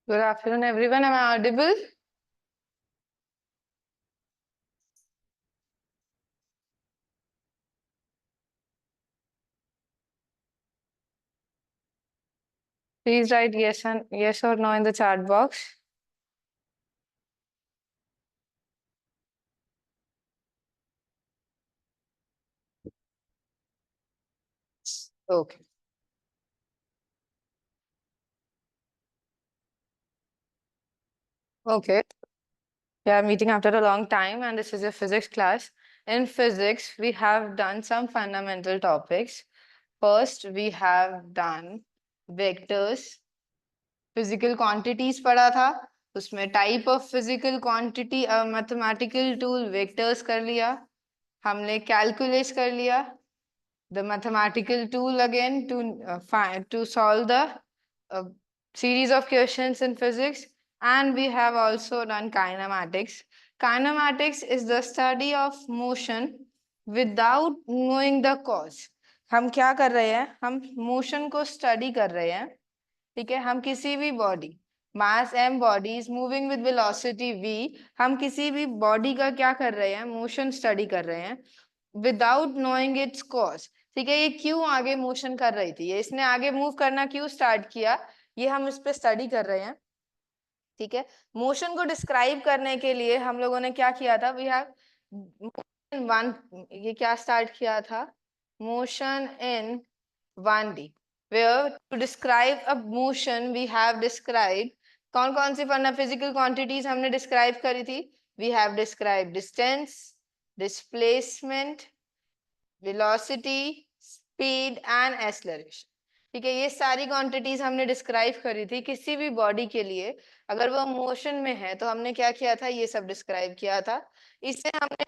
Good afternoon, everyone. Am I audible? Please write yes or no in the chat box. Okay. Okay. We are meeting after a long time, and this is a physics class. In physics, we have done some fundamental topics. First, we have done vectors, physical quantities पढ़ा था. उसमें type of physical quantity, mathematical tool vectors कर लिया. हमने calculus कर लिया. The mathematical tool again to solve the series of questions in physics, and we have also done kinematics. Kinematics is the study of motion without knowing the cause. हम क्या कर रहे हैं? हम motion को study कर रहे हैं. ठीक है, हम किसी भी body mass m body is moving with velocity v, हम किसी भी body का क्या कर रहे हैं? motion study कर रहे हैं विदाउट नोइंग इट्स कॉज. ठीक है, ये क्यों आगे मोशन कर रही थी, ये इसने आगे मूव करना क्यों स्टार्ट किया, ये हम इस पे स्टडी कर रहे हैं. ठीक है, मोशन को डिस्क्राइब करने के लिए हम लोगों ने क्या किया था? वी हैव वन, ये क्या स्टार्ट किया था? Motion in 1D, where to describe a motion we have described कौन कौन सी फिजिकल क्वांटिटीज हमने डिस्क्राइब करी थी? We have described distance, displacement, velocity, speed and acceleration. ठीक है, ये सारी क्वांटिटीज हमने डिस्क्राइब करी थी किसी भी बॉडी के लिए. अगर वो मोशन में है तो हमने क्या किया था? ये सब डिस्क्राइब किया था. इससे हमने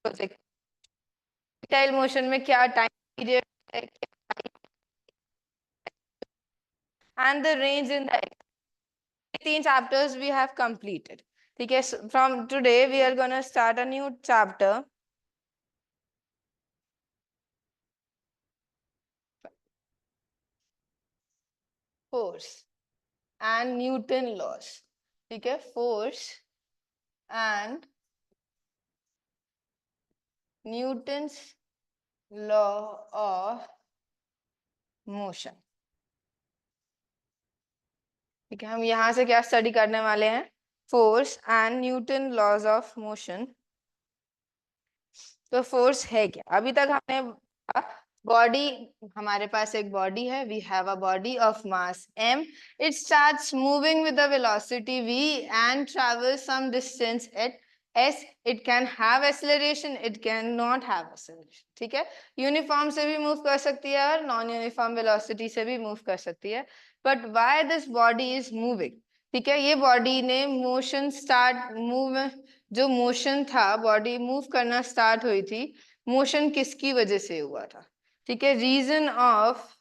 प्रोजेक्टाइल मोशन में क्या time period and the range in the 3 chapters we have completed. ठीक है, from today we are going to start a new chapter. Force and Newton laws. ठीक है, force and Newton's law of motion. ठीक है, हम यहाँ से क्या स्टडी करने वाले हैं? Force and Newton laws of motion. तो फोर्स है क्या? अभी तक हमने बॉडी, हमारे पास एक बॉडी है, we have a body of mass m. It starts moving with the velocity v and travels some distance at s. It can have acceleration, it can not have acceleration. ठीक है, uniform से भी move कर सकती है और non uniform velocity से भी मूव कर सकती है. But why this body is moving? ठीक है, ये बॉडी ने मोशन स्टार्ट मूव, जो मोशन था, बॉडी मूव करना स्टार्ट हुई थी, मोशन किसकी वजह से हुआ था? ठीक है, रीजन ऑफ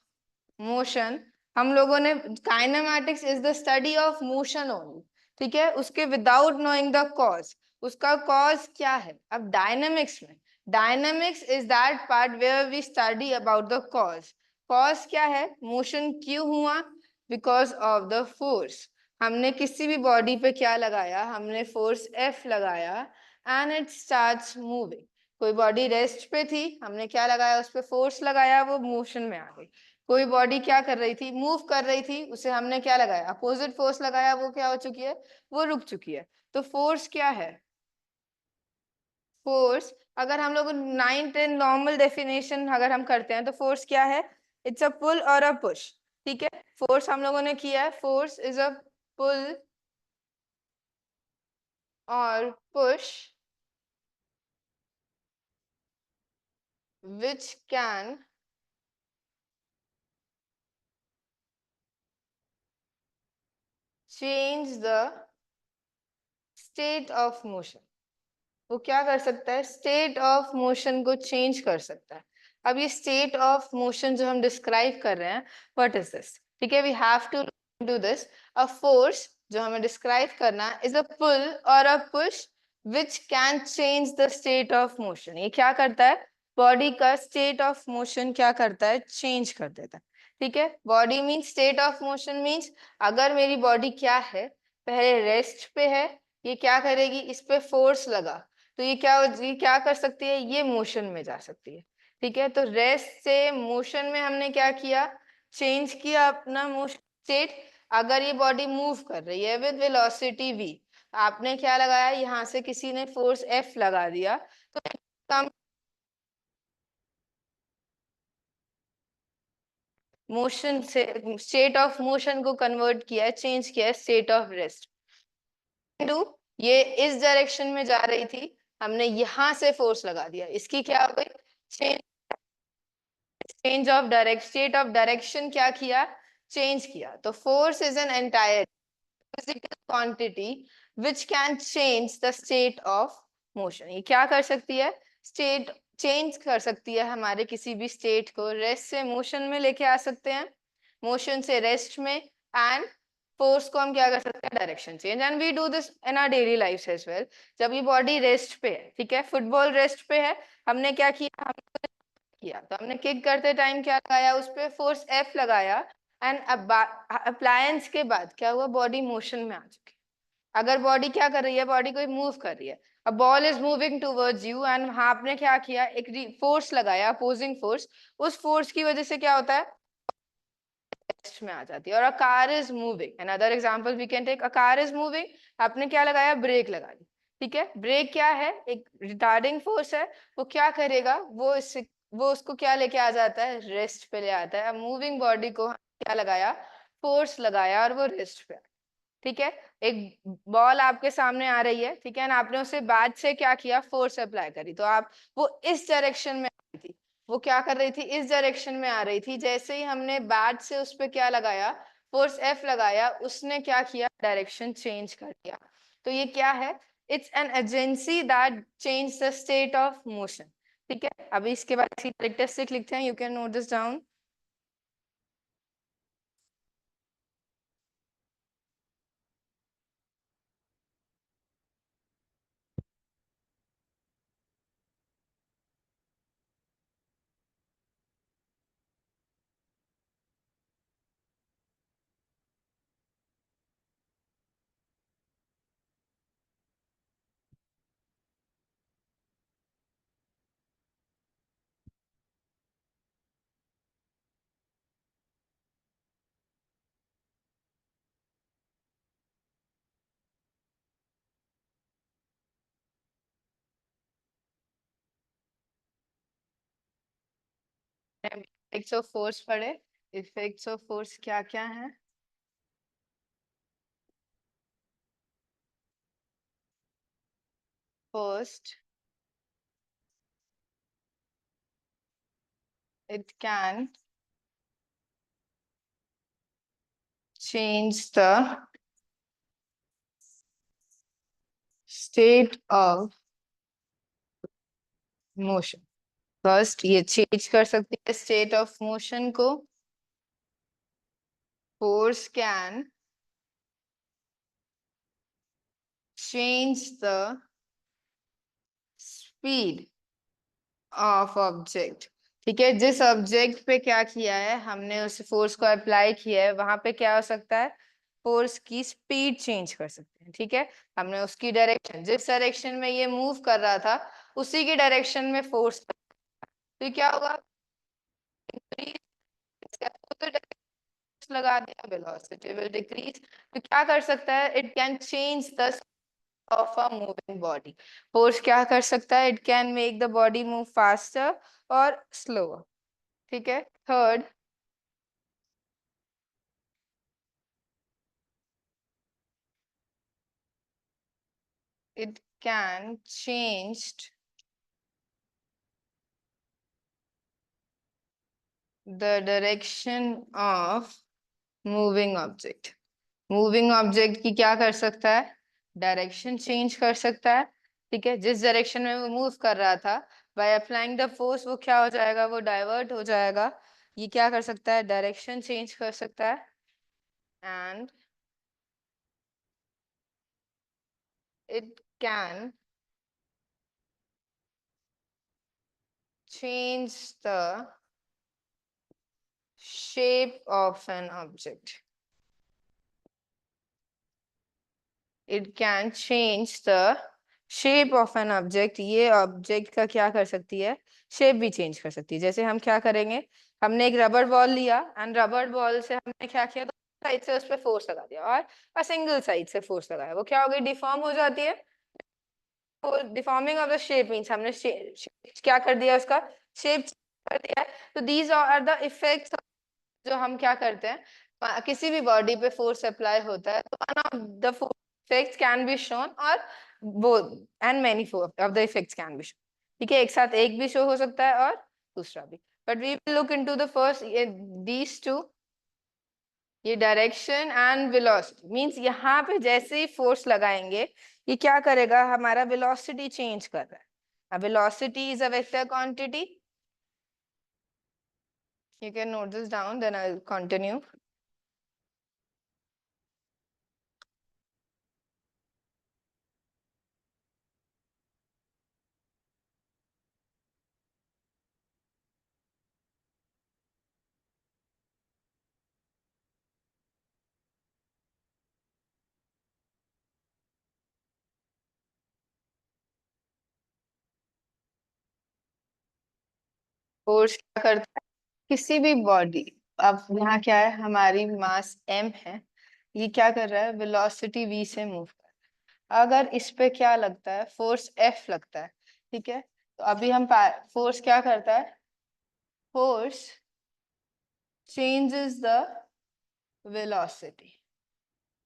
मोशन हम लोगों ने, kinematics is the study of motion only. ठीक है, उसके विदाउट नोइंग द कॉज. उसका कॉज क्या है? अब डायनेमिक्स में, dynamics is that part where we study about the cause. Cause क्या है? मोशन क्यों हुआ? Because of the force. हमने किसी भी बॉडी पे क्या लगाया? हमने फोर्स F लगाया एंड इट स्टार्ट्स मूविंग. कोई बॉडी रेस्ट पे थी, हमने क्या लगाया? उस पे फोर्स लगाया, वो मोशन में आ गई. कोई बॉडी क्या कर रही थी? मूव कर रही थी, उसे हमने क्या लगाया? अपोजिट फोर्स लगाया, वो क्या हो चुकी है? वो रुक चुकी है. तो फोर्स क्या है? फोर्स, अगर हम लोग 9-10 नॉर्मल डेफिनेशन अगर हम करते हैं तो फोर्स क्या है? इट्स अ पुल और अ पुश. ठीक है, फोर्स हम लोगों ने किया है, force is a pull or push which can change the state of motion. वो क्या कर सकता है? स्टेट ऑफ मोशन को चेंज कर सकता है. अब ये स्टेट ऑफ मोशन जो हम डिस्क्राइब कर रहे हैं, व्हाट इज दिस? ठीक है, we have to do this. A force जो हमें डिस्क्राइब करना इज अ पुल और a push which can change the state of motion. ये क्या करता है? बॉडी का स्टेट ऑफ मोशन क्या करता है? चेंज कर देता है. ठीक है, body means state of motion means अगर मेरी बॉडी क्या है, पहले रेस्ट पे है, ये क्या करेगी, इस पे फोर्स लगा तो ये क्या कर सकती है, ये मोशन में जा सकती है। ठीक है, तो रेस्ट से मोशन में हमने क्या किया, चेंज किया अपना मोशन स्टेट। अगर ये बॉडी मूव कर रही है विद वेलोसिटी v, आपने क्या लगाया, यहाँ से किसी ने फोर्स F लगा दिया, तो कम मोशन से स्टेट ऑफ मोशन को कन्वर्ट किया है, चेंज किया है स्टेट ऑफ रेस्ट। टू, ये इस डायरेक्शन में जा रही थी, हमने यहां से फोर्स लगा दिया, इसकी क्या हो गई, change change of direct state of direction क्या किया, चेंज किया। तो force is an entire physical quantity which can change the state of motion। ये क्या कर सकती है, स्टेट चेंज कर सकती है, हमारे किसी भी स्टेट को रेस्ट से मोशन में लेके आ सकते हैं, मोशन से रेस्ट में, एंड फोर्स को हम क्या कर सकते हैं, direction change. And we do this in our daily life as well. जब ये बॉडी रेस्ट पे है, ठीक है, फुटबॉल रेस्ट पे है, हमने क्या किया, तो हमने किक करते टाइम क्या लगाया, उस पर फोर्स F लगाया, एंड अप्लायंस के बाद क्या हुआ, बॉडी मोशन में आ चुकी। अगर बॉडी क्या कर रही है, बॉडी कोई मूव कर रही है, अब ball is moving towards you and वहां आपने क्या किया, एक फोर्स लगाया, अपोजिंग फोर्स, उस फोर्स की वजह से क्या होता है, रेस्ट में आ जाती है। और a car is moving, another example we can take, a car is moving, आपने क्या लगाया, ब्रेक लगा दी। ठीक है, ब्रेक क्या है, एक रिटार्डिंग फोर्स है, वो क्या करेगा, वो उसको क्या लेके आ जाता है, रेस्ट पे ले आता है। मूविंग बॉडी को क्या लगाया, फोर्स लगाया, और वो रेस्ट पे। ठीक है, एक बॉल आपके सामने आ रही है, ठीक है ना, आपने उसे बैट से क्या किया, फोर्स अप्लाई करी, तो आप वो इस डायरेक्शन में आ रही थी, वो क्या कर रही थी, इस डायरेक्शन में आ रही थी, जैसे ही हमने बैट से उस पर क्या लगाया, फोर्स F लगाया, उसने क्या किया, डायरेक्शन चेंज कर दिया। तो ये क्या है, it's an agency that change the state of motion. ठीक है, अभी इसके बाद कैरेक्टरिस्टिक लिखते हैं, you can note this down. Effects of force पढ़े, इफेक्ट्स ऑफ फोर्स क्या क्या है। First, it can change the state of motion। First ये चेंज कर सकती है स्टेट ऑफ मोशन को। Force can change the speed of object. ठीक है, जिस ऑब्जेक्ट पे क्या किया है हमने, उस फोर्स को अप्लाई किया है, वहां पे क्या हो सकता है, फोर्स की स्पीड चेंज कर सकते हैं। ठीक है, हमने उसकी डायरेक्शन, जिस डायरेक्शन में ये मूव कर रहा था, उसी की डायरेक्शन में फोर्स, तो क्या होगा, लगा दिया, वेलोसिटी विल डिक्रीज। तो क्या कर सकता है, it can change the of a moving body. Force क्या कर सकता है, it can make the body move faster और स्लोअर। ठीक है, third, it can change the direction of moving object। Moving object की क्या कर सकता है, डायरेक्शन चेंज कर सकता है। ठीक है, जिस डायरेक्शन में वो मूव कर रहा था, बाय अप्लाइंग द फोर्स वो क्या हो जाएगा, वो डाइवर्ट हो जाएगा। ये क्या कर सकता है, डायरेक्शन चेंज कर सकता है, and it can change the shape of an object. It can change the shape of an object. ये ऑब्जेक्ट का क्या कर सकती है, शेप भी चेंज कर सकती है. जैसे हम क्या करेंगे, हमने एक रबर बॉल लिया एंड रबर बॉल से हमने क्या किया, तो साइड से उस पर फोर्स लगा दिया और सिंगल साइड से फोर्स लगाया, वो क्या हो गई, डिफॉर्म हो जाती है. Deforming of the shape means हमने क्या कर दिया, उसका शेप कर दिया है. तो दीज आर द इफेक्ट्स जो हम क्या करते हैं, किसी भी बॉडी पे फोर्स अप्लाई होता है तो one of the effects can be shown और both and many of the effects can be shown. ठीक है, एक साथ एक भी शो हो सकता है और दूसरा भी. But we will look into the first these two. ये डायरेक्शन एंड वेलोसिटी मींस यहाँ पे जैसे ही फोर्स लगाएंगे ये क्या करेगा, हमारा वेलोसिटी चेंज कर रहा है. अब velocity is a vector quantity. You can note this down, then I'll continue. Force क्या करता है, किसी भी बॉडी, अब यहाँ क्या है, हमारी मास m है, ये क्या कर रहा है, वेलोसिटी v से मूव कर रहा है. अगर इस पे क्या लगता है, फोर्स F लगता है. ठीक है, तो अभी हम फोर्स क्या करता है, फोर्स चेंजेस द वेलोसिटी.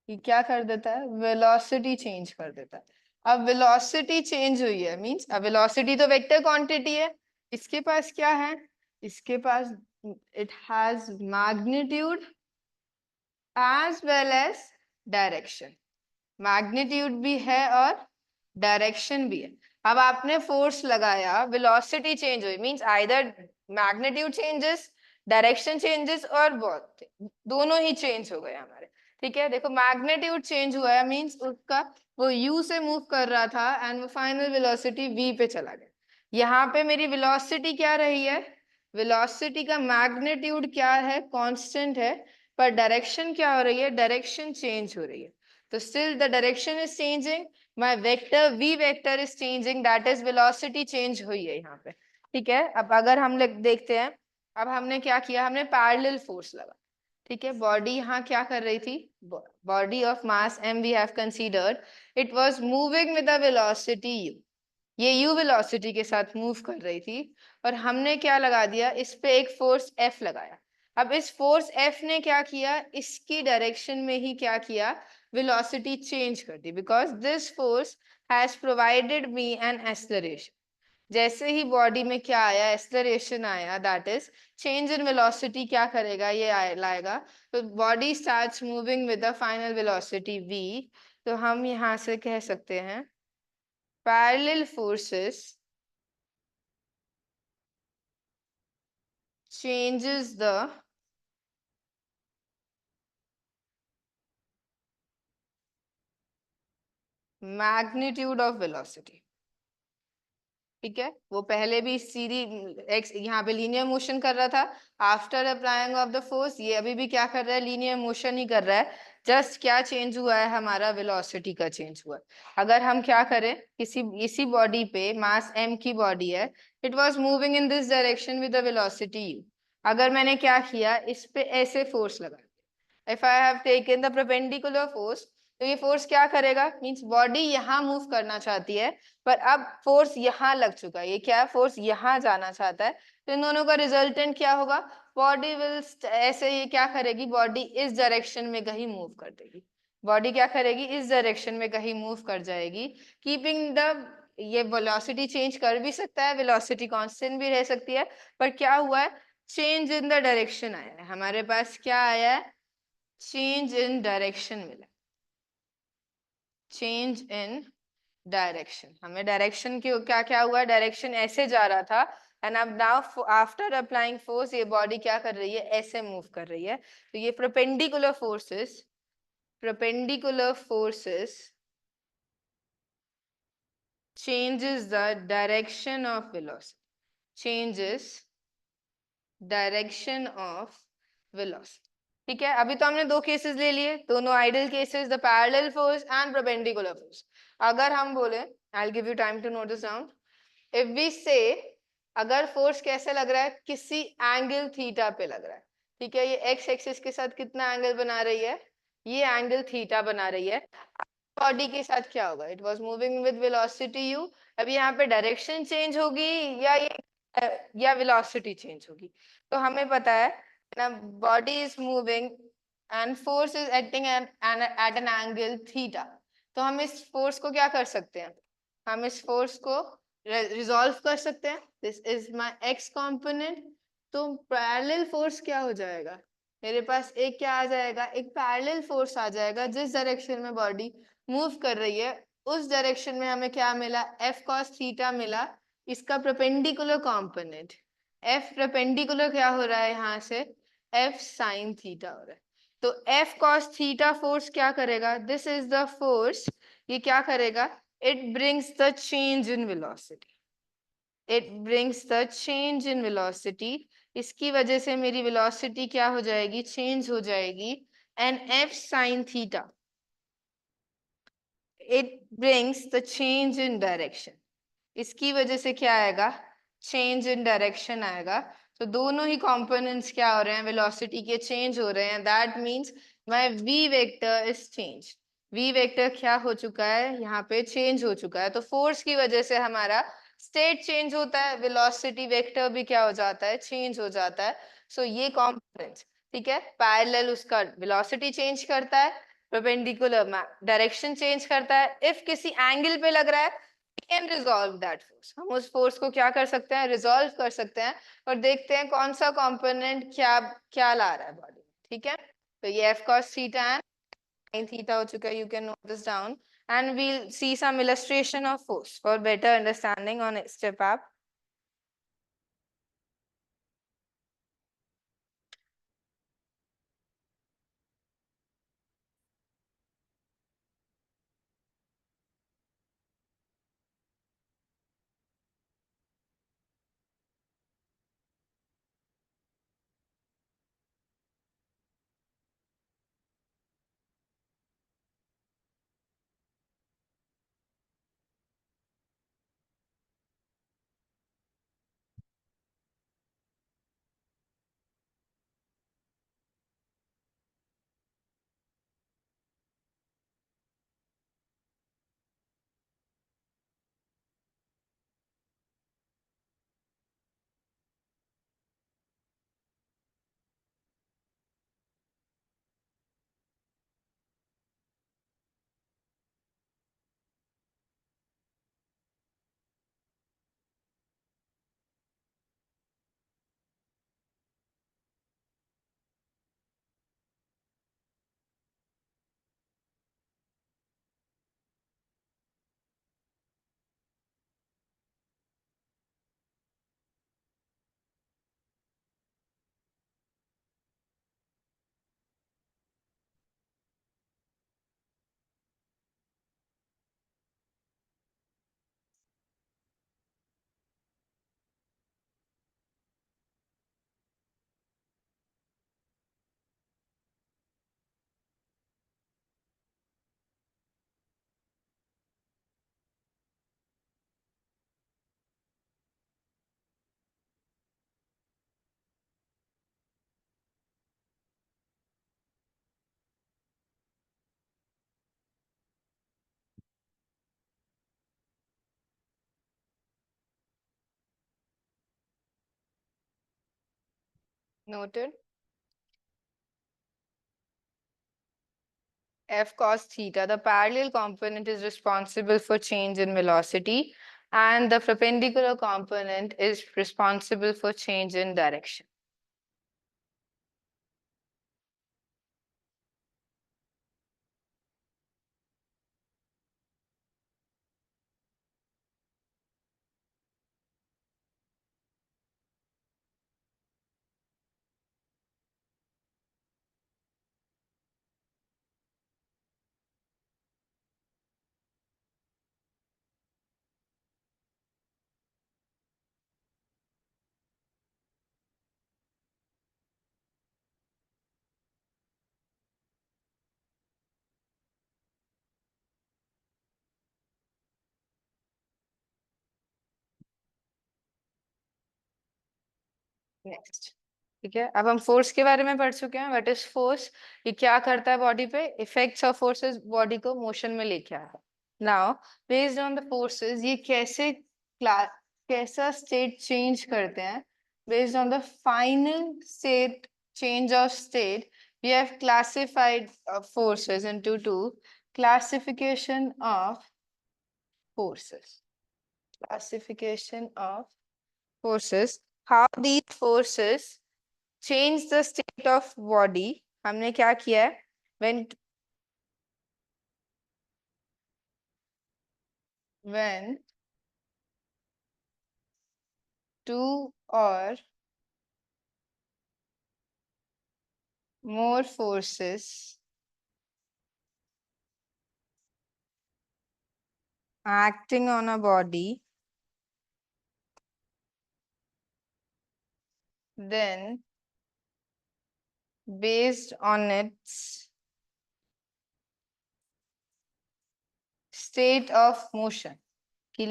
ये क्या कर देता है, वेलोसिटी चेंज कर देता है. अब वेलोसिटी चेंज हुई है मींस, अब वेलोसिटी तो वेक्टर क्वांटिटी है, इसके पास क्या है, इसके पास it has magnitude as well as direction. Magnitude भी है और डायरेक्शन भी है. अब आपने फोर्स लगाया, वेलोसिटी चेंज हुई means either magnitude changes, direction changes और बहुत दोनों ही चेंज हो गए हमारे. ठीक है, देखो मैग्नीट्यूड चेंज हुआ है मींस उसका वो u से मूव कर रहा था एंड वो फाइनल वेलोसिटी v पे चला गया. यहाँ पे मेरी वेलोसिटी क्या रही है, वेलोसिटी का मैग्नीट्यूड क्या है, कांस्टेंट है, पर डायरेक्शन क्या हो रही है, डायरेक्शन चेंज हो रही है. तो still the direction is changing, my vector v vector is changing, that is velocity change हुई है यहाँ पे. ठीक है, अब अगर हम लोग देखते हैं, अब हमने क्या किया, हमने पैरेलल फोर्स लगा. ठीक है, बॉडी यहाँ क्या कर रही थी, body of mass m we have considered, it was moving with the velocity u. ये u वेलोसिटी के साथ मूव कर रही थी और हमने क्या लगा दिया, इस पे एक फोर्स F लगाया. अब इस फोर्स F ने क्या किया, इसकी डायरेक्शन में ही क्या किया, वेलोसिटी चेंज कर दी, because this force has provided me an acceleration. जैसे ही बॉडी में क्या आया, एक्सेलरेशन आया, that is change in velocity क्या करेगा, ये लाएगा. तो body starts moving with the final velocity v. तो हम यहाँ से कह सकते हैं parallel forces changes the magnitude of velocity. ठीक है, वो पहले भी सीधी एक्स यहाँ पे लीनियर मोशन कर रहा था, after applying of the force ये अभी भी क्या कर रहा है, लीनियर मोशन ही कर रहा है. जस्ट क्या चेंज हुआ है, हमारा वेलोसिटी का चेंज हुआ है. अगर हम क्या करें, इसी बॉडी पे मास m की बॉडी है, it was moving in this direction with the velocity u. अगर मैंने क्या किया, इस पे ऐसे फोर्स लगा, if I have taken the perpendicular force, तो ये फोर्स क्या करेगा, मींस बॉडी यहाँ मूव करना चाहती है पर अब फोर्स यहाँ लग चुका है, ये क्या है, फोर्स यहाँ जाना चाहता है. तो इन दोनों का रिजल्टेंट क्या होगा, बॉडी विल ऐसे ये क्या करेगी, बॉडी इस डायरेक्शन में कहीं मूव कर देगी. बॉडी क्या करेगी, इस डायरेक्शन में कहीं मूव कर जाएगी, कीपिंग द, ये वेलोसिटी चेंज कर भी सकता है, वेलोसिटी कांस्टेंट भी रह सकती है, पर क्या हुआ है, चेंज इन द डायरेक्शन आया है हमारे पास, क्या आया है, चेंज इन डायरेक्शन मिला. चेंज इन डायरेक्शन, हमें डायरेक्शन की क्या क्या हुआ, डायरेक्शन ऐसे जा रहा था एंड अब नाउ आफ्टर अप्लाइंग फोर्स ये बॉडी क्या कर रही है, ऐसे मूव कर रही है. तो ये perpendicular forces changes the direction of velocity, changes direction of velocity. ठीक है, अभी तो हमने दो केसेस ले लिए, दोनों ideal cases, the parallel force and perpendicular force. अगर हम बोले, I will give you time to note this down, if we say अगर फोर्स कैसे लग रहा है, किसी एंगल थीटा पे लग रहा है, ठीक है, ये एक्स एक्सिस के साथ कितना एंगल बना रही है, ये एंगल थीटा बना रही है, बॉडी के साथ क्या होगा, it was moving with velocity you, अभी यहाँ पे डायरेक्शन चेंज होगी या या वेलोसिटी चेंज होगी। तो हमें पता है ना, body is moving and force is acting at an angle theta. तो हम इस फोर्स को क्या कर सकते हैं, हम इस फोर्स को रिजॉल्व कर सकते हैं, this is my x component. तो पैरेलल फोर्स क्या हो जाएगा, मेरे पास एक क्या आ जाएगा, एक पैरेलल फोर्स आ जाएगा, जिस डायरेक्शन में बॉडी मूव कर रही है उस डायरेक्शन में हमें क्या मिला, एफ कॉस थीटा मिला, इसका परपेंडिकुलर कॉम्पोनेंट। एफ परपेंडिकुलर क्या हो रहा है यहाँ से, एफ साइन थीटा हो रहा है। तो एफ कॉस थीटा फोर्स क्या करेगा, दिस इज द फोर्स, ये क्या करेगा, it brings the change in velocity, it brings the change in velocity, इसकी वजह से मेरी velocity क्या हो जाएगी, change हो जाएगी, and f sin theta, it brings the change in direction, इसकी वजह से क्या आएगा, चेंज इन डायरेक्शन आएगा। तो दोनों ही कंपोनेंट्स क्या हो रहे हैं, वेलोसिटी के चेंज हो रहे हैं, that means my v vector is change, v vector क्या हो चुका है, यहाँ पे चेंज हो चुका है। तो फोर्स की वजह से हमारा स्टेट चेंज होता है, वेलोसिटी वेक्टर भी क्या हो जाता है, चेंज हो जाता है। सो ये कंपोनेंट्स, ठीक है, पैरेलल उसका वेलोसिटी चेंज करता है, परपेंडिकुलर डायरेक्शन चेंज करता है, इफ किसी एंगल पे लग रहा है कैन रिजॉल्व दैट फोर्स, हम उस फोर्स को क्या कर सकते हैं, रिजॉल्व कर सकते हैं, और देखते हैं कौन सा कंपोनेंट क्या क्या ला रहा है बॉडी। ठीक है, तो ये F cos theta and sin theta हो चुका है, you can note this down and we'll see some illustration of force for better understanding on step up. Noted, f cos theta, the parallel component is responsible for change in velocity and the perpendicular component is responsible for change in direction. Next. ठीक है, अब हम force के बारे में पढ़ चुके हैं। What is force? ये क्या करता है बॉडी पे? इफेक्ट्स ऑफ फोर्सेस बॉडी को मोशन में लेके आता है। Now based on the forces ये कैसा स्टेट चेंज करते हैं? Based on the final state change of state, we have classified forces into two. Classification of forces. Classification of forces. How these forces change the state of body? हमने क्या किया है? When two or more forces acting on a body, then based on its state of motion, कि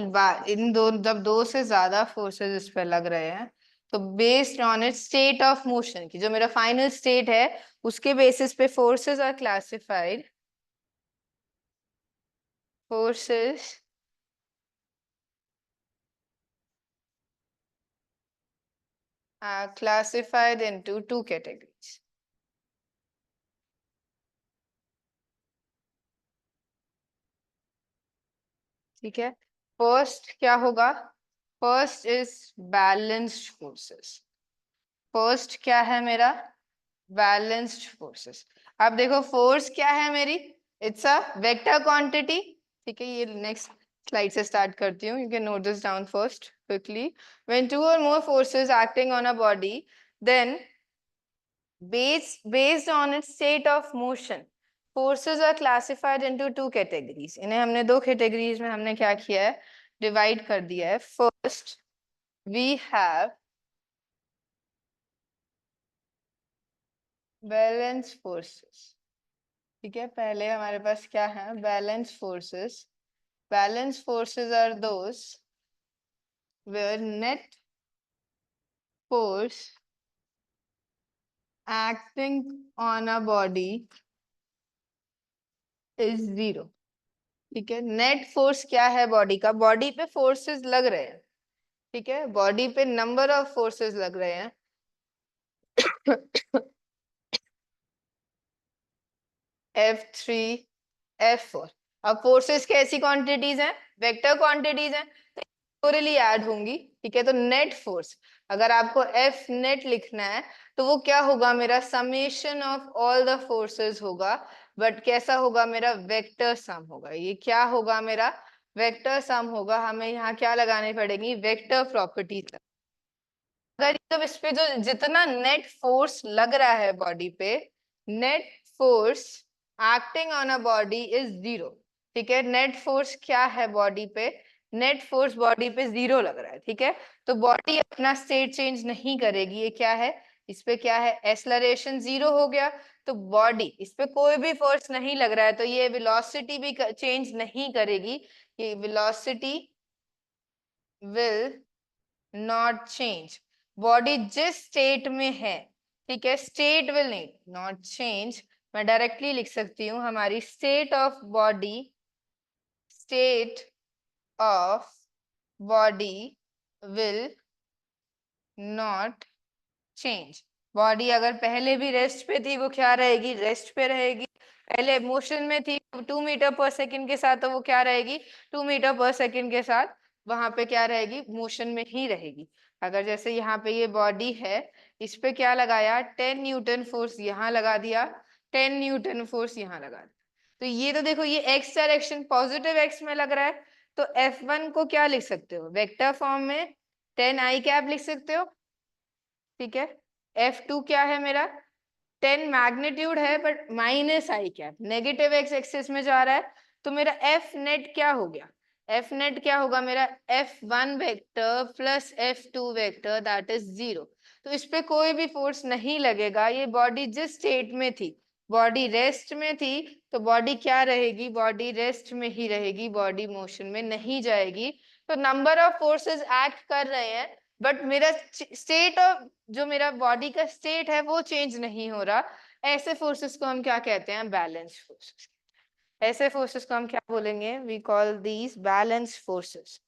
इन दो जब दो से ज्यादा फोर्सेस इस पे लग रहे हैं तो based on it state of motion की जो मेरा फाइनल स्टेट है उसके बेसिस पे forces are classified. Forces are classified into two categories. ठीक है, फर्स्ट क्या होगा? First is balanced forces. First क्या है मेरा? Balanced forces. अब देखो फोर्स क्या है मेरी? It's a vector quantity. ठीक है, ये नेक्स्ट स्लाइड से स्टार्ट करती हूँ। You can note this down first quickly. When two और more forces acting on a body, then based on its state of motion, forces are classified into two categories. इन्हें हमने दो categories में हमने क्या किया है? डिवाइड कर दिया है। First we have balance forces. ठीक है, पहले हमारे पास क्या है? Balance forces. Balance forces are those where net force acting on a body is zero. ठीक है, नेट फोर्स क्या है बॉडी का? बॉडी पे फोर्सेस लग रहे हैं। ठीक है, बॉडी पे नंबर ऑफ फोर्सेस लग रहे हैं। F3 F4। अब फोर्सेस कैसी क्वांटिटीज हैं? वेक्टर क्वांटिटीज हैं, तो ऐड होंगी। ठीक है, तो नेट फोर्स अगर आपको F नेट लिखना है तो वो क्या होगा? मेरा summation of all the forces होगा, बट कैसा होगा? मेरा वेक्टर सम होगा। ये क्या होगा? मेरा वेक्टर सम होगा। हमें यहाँ क्या लगानी पड़ेगी? Vector property. अगर जब इस पे जो जितना नेट फोर्स लग रहा है बॉडी पे, net force acting on a body is zero. ठीक है, नेट फोर्स क्या है बॉडी पे? नेट फोर्स बॉडी पे जीरो लग रहा है। ठीक है, तो बॉडी अपना स्टेट चेंज नहीं करेगी। ये क्या है? इस पे क्या है? एक्सेलरेशन जीरो हो गया, तो बॉडी इस पे कोई भी फोर्स नहीं लग रहा है, तो ये वेलोसिटी भी चेंज नहीं करेगी। ये velocity will not change. Body जिस स्टेट में है, ठीक है, स्टेट विल नहीं नॉट चेंज। मैं डायरेक्टली लिख सकती हूँ हमारी state of body, state of body will not change. Body अगर पहले भी रेस्ट पे थी वो क्या रहेगी? रेस्ट पे रहेगी। पहले मोशन में थी 2 मीटर पर सेकंड के साथ, तो वो क्या रहेगी? 2 मीटर पर सेकंड के साथ वहां पे क्या रहेगी? मोशन में ही रहेगी। अगर जैसे यहाँ पे ये बॉडी है, इस पे क्या लगाया? 10 न्यूटन फोर्स यहाँ लगा दिया, 10 न्यूटन फोर्स यहाँ लगा दिया। तो ये तो देखो ये एक्स डायरेक्शन पॉजिटिव एक्स में लग रहा है, तो F1 को क्या लिख सकते हो? वेक्टर फॉर्म में 10 आई कैप लिख सकते हो। ठीक है, F2 क्या है मेरा? 10 मैग्नीट्यूड है but minus I cap, negative x axis में जा रहा है, तो मेरा F नेट क्या हो गया? F नेट क्या होगा मेरा? F1 vector plus F2 vector that is zero. तो इस पे कोई भी फोर्स नहीं लगेगा। ये बॉडी जिस स्टेट में थी, बॉडी रेस्ट में थी, तो बॉडी क्या रहेगी? बॉडी रेस्ट में ही रहेगी, बॉडी मोशन में नहीं जाएगी। तो नंबर ऑफ फोर्सेस एक्ट कर रहे हैं, बट मेरा स्टेट ऑफ जो मेरा बॉडी का स्टेट है वो चेंज नहीं हो रहा। ऐसे फोर्सेस को हम क्या कहते हैं? Balance forces. ऐसे फोर्सेस को हम क्या बोलेंगे? We call these balance forces.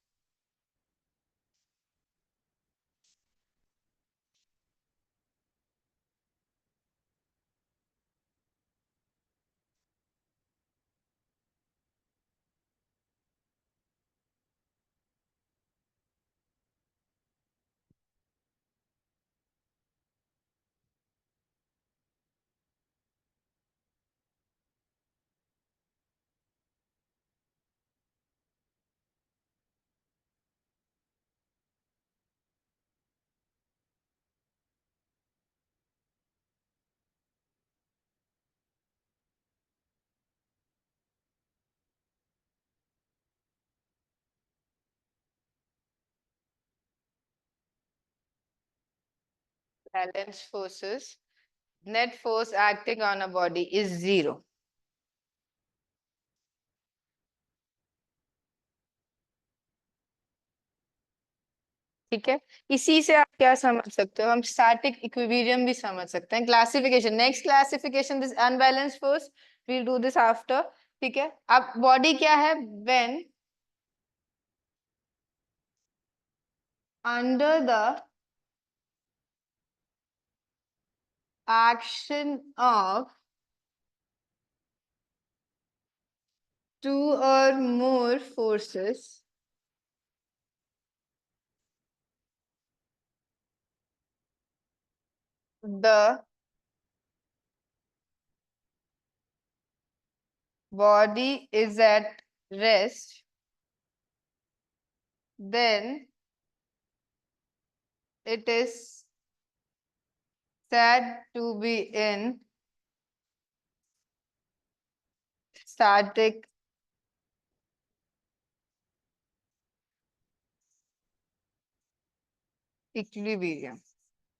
Balance forces. Net force acting on a body is zero. ठीक है, इसी से आप क्या समझ सकते हो? हम स्टैटिक इक्विलिब्रियम भी समझ सकते हैं। Classification, next classification this unbalance force, we'll do this after. ठीक है, अब बॉडी क्या है? When under the action of two or more forces, the body is at rest, then it is said to be in static equilibrium.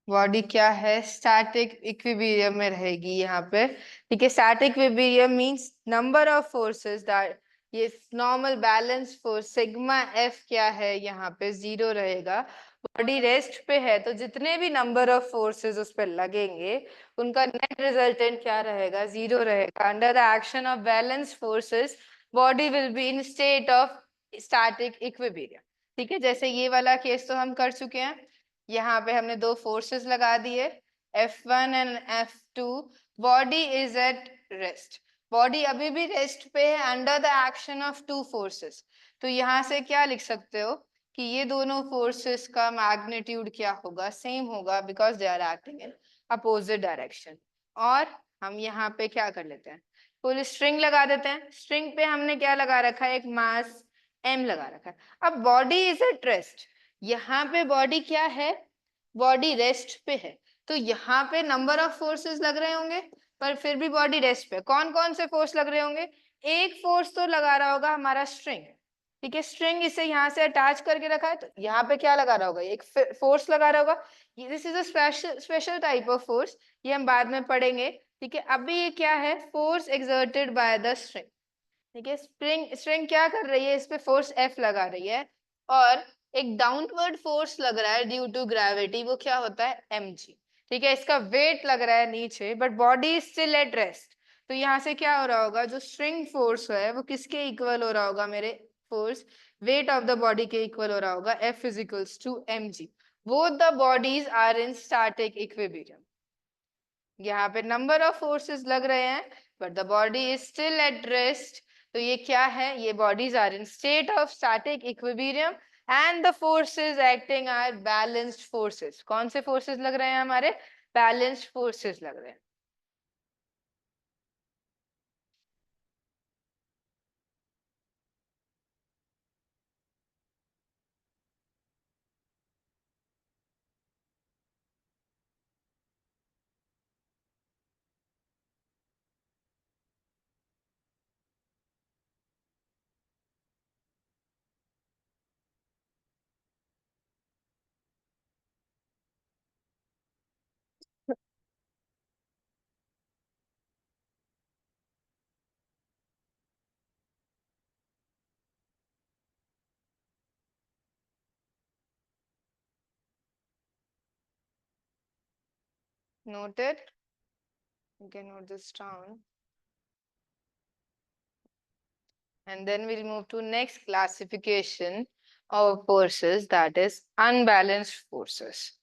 Body क्या है? Static equilibrium में रहेगी यहाँ पे। ठीक है, static equilibrium means number of forces that, ये normal balance force sigma F क्या है यहाँ पे? जीरो रहेगा। बॉडी रेस्ट पे है तो जितने भी नंबर ऑफ फोर्सेस उस पर लगेंगे उनका नेट रिजल्टेंट क्या रहेगा? जीरो रहेगा। Under the action of balance forces body will be in state of static equilibrium. ठीक है, जैसे ये वाला केस तो हम कर चुके हैं। यहाँ पे हमने दो फोर्सेस लगा दिए, F1 and F2। Body is at rest. Body अभी भी रेस्ट पे है under the action of two forces. तो यहाँ से क्या लिख सकते हो कि ये दोनों फोर्सेस का मैग्नीट्यूड क्या होगा? सेम होगा, because they are acting in opposite direction. और हम यहाँ पे क्या कर लेते हैं? फुल स्ट्रिंग लगा देते हैं। स्ट्रिंग पे हमने क्या लगा रखा है? एक मास m लगा रखा है। अब बॉडी इज एट रेस्ट, यहाँ पे बॉडी क्या है? बॉडी रेस्ट पे है, तो यहाँ पे नंबर ऑफ फोर्सेस लग रहे होंगे, पर फिर भी बॉडी रेस्ट पे। कौन कौन से फोर्स लग रहे होंगे? एक फोर्स तो लगा रहा होगा हमारा स्ट्रिंग। ठीक है, स्ट्रिंग इसे यहाँ से अटैच करके रखा है, तो यहाँ पे क्या लगा रहा होगा? एक फोर्स लगा रहा होगा। This is a special type of force, ये हम बाद में पढ़ेंगे। ठीक है, अभी ये क्या है? Force exerted by the string. ठीक है, स्प्रिंग स्ट्रिंग क्या कर रही है? इस पे फोर्स F लगा रही है, और एक डाउनवर्ड फोर्स लग रहा है ड्यू टू ग्रेविटी, वो क्या होता है? mg। ठीक है, इसका वेट लग रहा है नीचे, but body is still at rest. तो यहाँ से क्या हो रहा होगा? जो स्ट्रिंग फोर्स है वो किसके इक्वल हो रहा होगा? मेरे force weight of the body के इक्वल हो रहा होगा। F is equals to mg। Both the bodies are in static equilibrium. यहाँ पे नंबर ऑफ फोर्सेस लग रहे हैं, but the body is still at rest. तो ये क्या है? ये bodies are in state of static equilibrium and the forces acting are balanced forces. कौन से फोर्सेस लग रहे हैं हमारे? बैलेंस्ड फोर्सेस लग रहे हैं। Noted. You can note this down. And then we'll move to next classification of forces, that is unbalanced forces.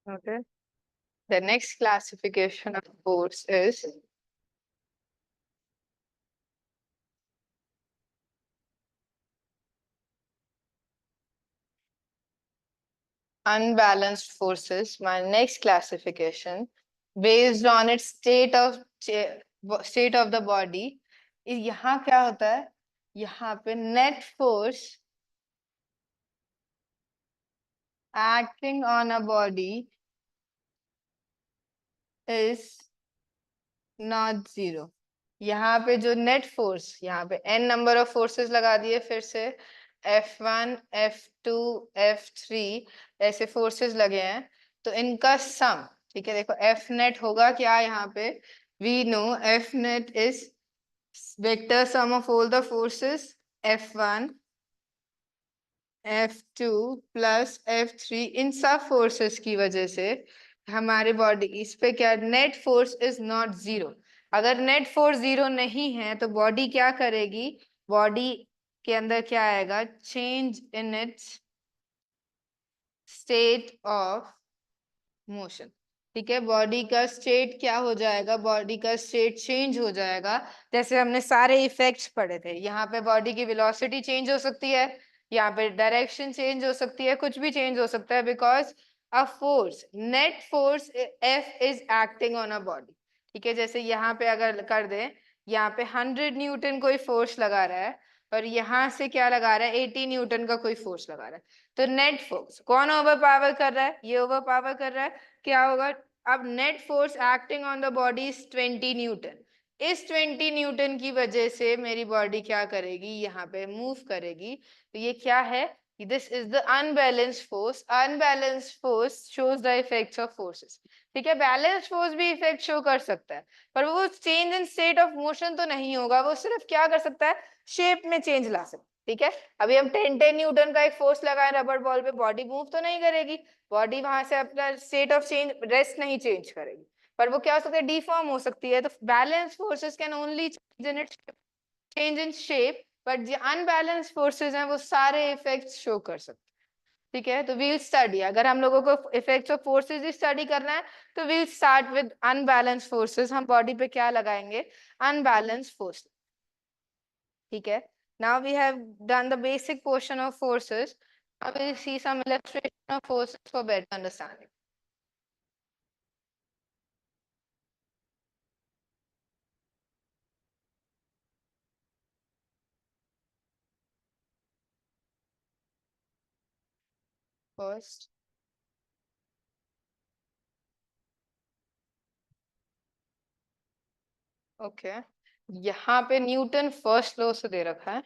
Okay. The next classification of force is unbalanced forces. My next classification, based on its state of the body, यहाँ क्या होता है? यहाँ पे net force acting on a body is not zero. यहाँ पे जो net force, यहाँ पे n नंबर ऑफ फोर्सेस लगा दिए फिर से, F1 F2 F3 ऐसे फोर्सेस लगे हैं, तो इनका सम, ठीक है, देखो F नेट होगा क्या यहाँ पे, we know F net is vector sum of all the forces F1 F2 plus F3, इन सब फोर्सेस की वजह से हमारे बॉडी इस पे क्या, net force is not zero. अगर नेट फोर्स जीरो नहीं है तो बॉडी क्या करेगी, बॉडी के अंदर क्या आएगा, change in its state of motion. ठीक है, बॉडी का स्टेट क्या हो जाएगा, बॉडी का स्टेट चेंज हो जाएगा। जैसे हमने सारे इफेक्ट्स पढ़े थे, यहाँ पे बॉडी की वेलोसिटी चेंज हो सकती है, यहाँ पे डायरेक्शन चेंज हो सकती है, कुछ भी चेंज हो सकता है, because a force, net force F is acting on a body. ठीक है, जैसे यहाँ पे अगर कर दे, यहाँ पे 100 न्यूटन कोई फोर्स लगा रहा है और यहाँ से क्या लगा रहा है, 80 न्यूटन का कोई फोर्स लगा रहा है, तो नेट फोर्स कौन ओवर पावर कर रहा है, ये ओवर पावर कर रहा है, क्या होगा, अब net force acting on the body is 20 Newton. इस 20 न्यूटन की वजह से मेरी बॉडी क्या करेगी, यहाँ पे मूव करेगी, तो ये क्या है, this is the unbalanced force. Unbalanced force shows the effects of forces. ठीक है, बैलेंस्ड फोर्स भी इफेक्ट शो कर सकता है, पर वो change in state of motion तो नहीं होगा, वो सिर्फ क्या कर सकता है, शेप में चेंज ला सकता है। ठीक है, अभी हम 10 न्यूटन का एक फोर्स लगाए रबर बॉल पे, बॉडी मूव तो नहीं करेगी, बॉडी वहां से अपना स्टेट ऑफ चेंज, रेस्ट नहीं चेंज करेगी, पर वो क्या हो सकता है, डिफॉर्म हो सकती है। तो balance forces can only change in it's, change in shape, but जो अनबैलेंस फोर्सेस हैं वो सारे इफेक्ट्स शो कर सकते हैं। ठीक है, तो वील स्टडी, अगर हम लोगों को इफेक्ट्स ऑफ फोर्सेस ही स्टडी करना है तो we'll start with unbalance forces. हम बॉडी पे क्या लगाएंगे, अनबैलेंस फोर्स। ठीक है, now we have done the basic portion of forces. Now we'll see some illustration of forces for better understanding. First, okay, यहाँ पे न्यूटन फर्स्ट लॉ से दे रखा है,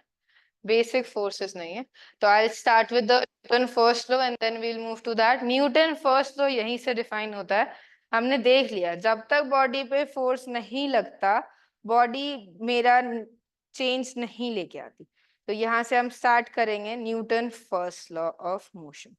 बेसिक फोर्सेस नहीं है, तो I start with the Newton first law and then we'll move to that. Newton first law यहीं से डिफाइन होता है, हमने देख लिया, जब तक बॉडी पे फोर्स नहीं लगता बॉडी मेरा चेंज नहीं लेके आती। तो यहाँ से हम स्टार्ट करेंगे Newton first law of motion.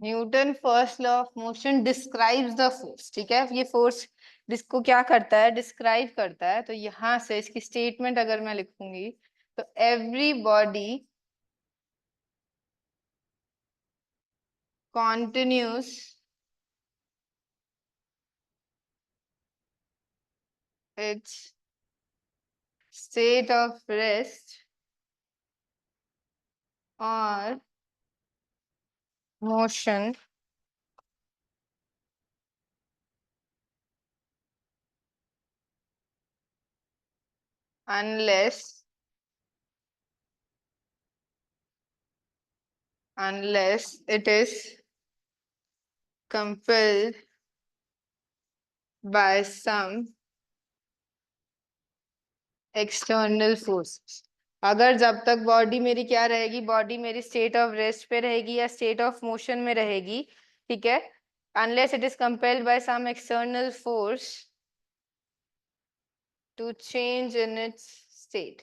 Newton first law of motion describes the force, ठीक है। ये फोर्स जिसको क्या करता है, डिस्क्राइब करता है। तो यहां से इसकी स्टेटमेंट अगर मैं लिखूंगी तो every body continues its state of rest or motion unless it is compelled by some external forces. अगर जब तक बॉडी मेरी क्या रहेगी, बॉडी मेरी स्टेट ऑफ रेस्ट पे रहेगी या स्टेट ऑफ मोशन में रहेगी, ठीक है, unless it is compelled by some external force to change in its state,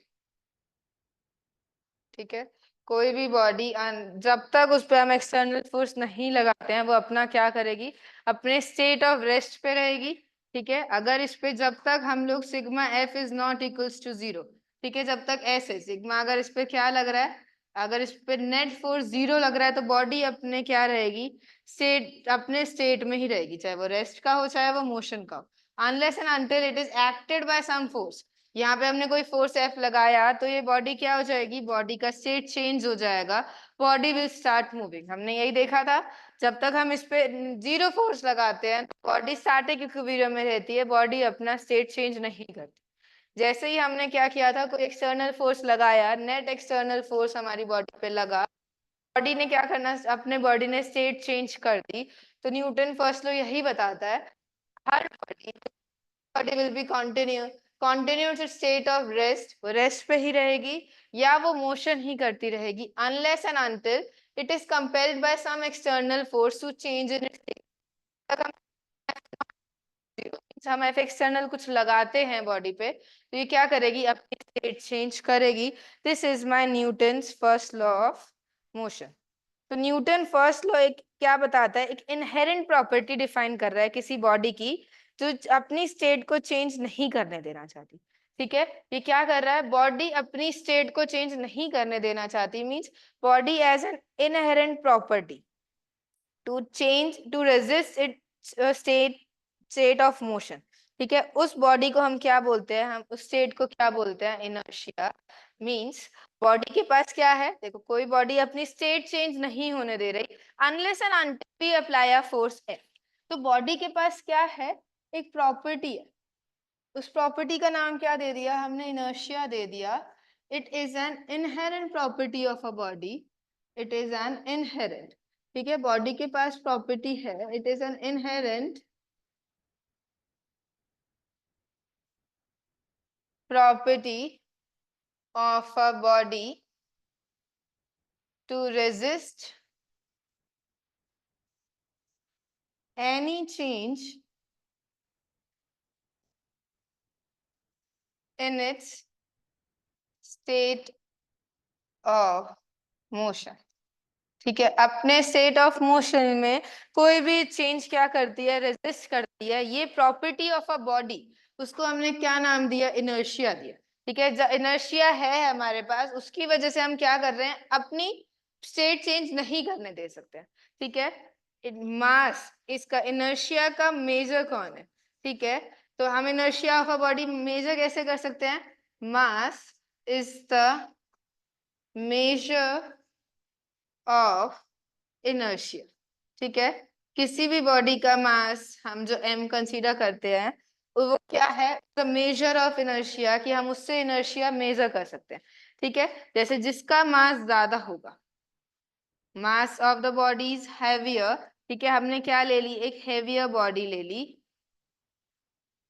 ठीक है। कोई भी बॉडी जब तक उस पर हम एक्सटर्नल फोर्स नहीं लगाते हैं वो अपना क्या करेगी, अपने स्टेट ऑफ रेस्ट पे रहेगी, ठीक है। अगर इस पे जब तक हम लोग sigma F is not equals to zero, ठीक है, जब तक ऐसे सिग्मा अगर इस पे क्या लग रहा है, अगर इस पे नेट फोर्स जीरो लग रहा है तो बॉडी अपने क्या रहेगी, स्टेट अपने स्टेट में ही रहेगी, चाहे वो रेस्ट का हो चाहे वो मोशन का हो, unless and until it is acted by some force. यहाँ पे हमने कोई फोर्स एफ लगाया तो ये बॉडी क्या हो जाएगी, बॉडी का स्टेट चेंज हो जाएगा, बॉडी विल स्टार्ट मूविंग। हमने यही देखा था, जब तक हम इस पे जीरो फोर्स लगाते हैं बॉडी स्टैटिक इक्विलिब्रियम में रहती है, बॉडी अपना स्टेट चेंज नहीं करती। जैसे ही हमने क्या किया था, कोई एक्सटर्नल फोर्स लगाया, नेट एक्सटर्नल फोर्स हमारी बॉडी पे लगा, बॉडी ने क्या करना, अपने बॉडी ने स्टेट चेंज कर दी। तो न्यूटन फर्स्ट लॉ यही बताता है, हर body will be continue state of rest, वो रेस्ट पे ही रहेगी या वो मोशन ही करती रहेगी, unless and until it is compelled by some external force to change in its. हम एफ एक्सटर्नल कुछ लगाते हैं बॉडी पे तो ये क्या करेगी, अपनी स्टेट चेंज करेगी। This is my Newton's first law of motion. तो न्यूटन फर्स्ट लॉ एक क्या बताता है, एक इनहेरेंट प्रॉपर्टी डिफाइन कर रहा है किसी बॉडी की जो अपनी स्टेट को चेंज नहीं करने देना चाहती, ठीक है। ये क्या कर रहा है, बॉडी अपनी स्टेट को चेंज नहीं करने देना चाहती, means body has an inherent property to change to resist it state of motion, ठीक है। उस बॉडी को हम क्या बोलते हैं, हम उस स्टेट को क्या बोलते हैं, इनर्शिया। मींस बॉडी के पास क्या है, देखो कोई बॉडी अपनी स्टेट चेंज नहीं होने दे रही unless and until we apply a force F. तो बॉडी के पास क्या है, एक प्रॉपर्टी है, उस प्रॉपर्टी का नाम क्या दे दिया हमने, इनर्शिया दे दिया। It is an inherent property of a body, it is an inherent, ठीक है, बॉडी के पास प्रॉपर्टी है, it is an inherent property of a body to resist any change in its state of motion, ठीक है। अपने state of motion में कोई भी चेंज क्या करती है, रेजिस्ट करती है, ये प्रॉपर्टी ऑफ अ बॉडी, उसको हमने क्या नाम दिया, इनर्शिया दिया, ठीक है। इनर्शिया है हमारे पास, उसकी वजह से हम क्या कर रहे हैं, अपनी स्टेट चेंज नहीं करने दे सकते हैं, ठीक है। मास इसका इनर्शिया का मेजर कौन है, ठीक है। तो हम inertia of a body measure कैसे कर सकते हैं, mass is the measure of inertia, ठीक है। किसी भी बॉडी का मास हम जो m कंसीडर करते हैं वो क्या है, द मेजर ऑफ इनर्शिया, कि हम उससे इनर्शिया मेजर कर सकते हैं, ठीक है। जैसे जिसका मास ज्यादा होगा, mass of the body is heavier, ठीक है, हमने क्या ले ली, एक हैवियर बॉडी ले ली,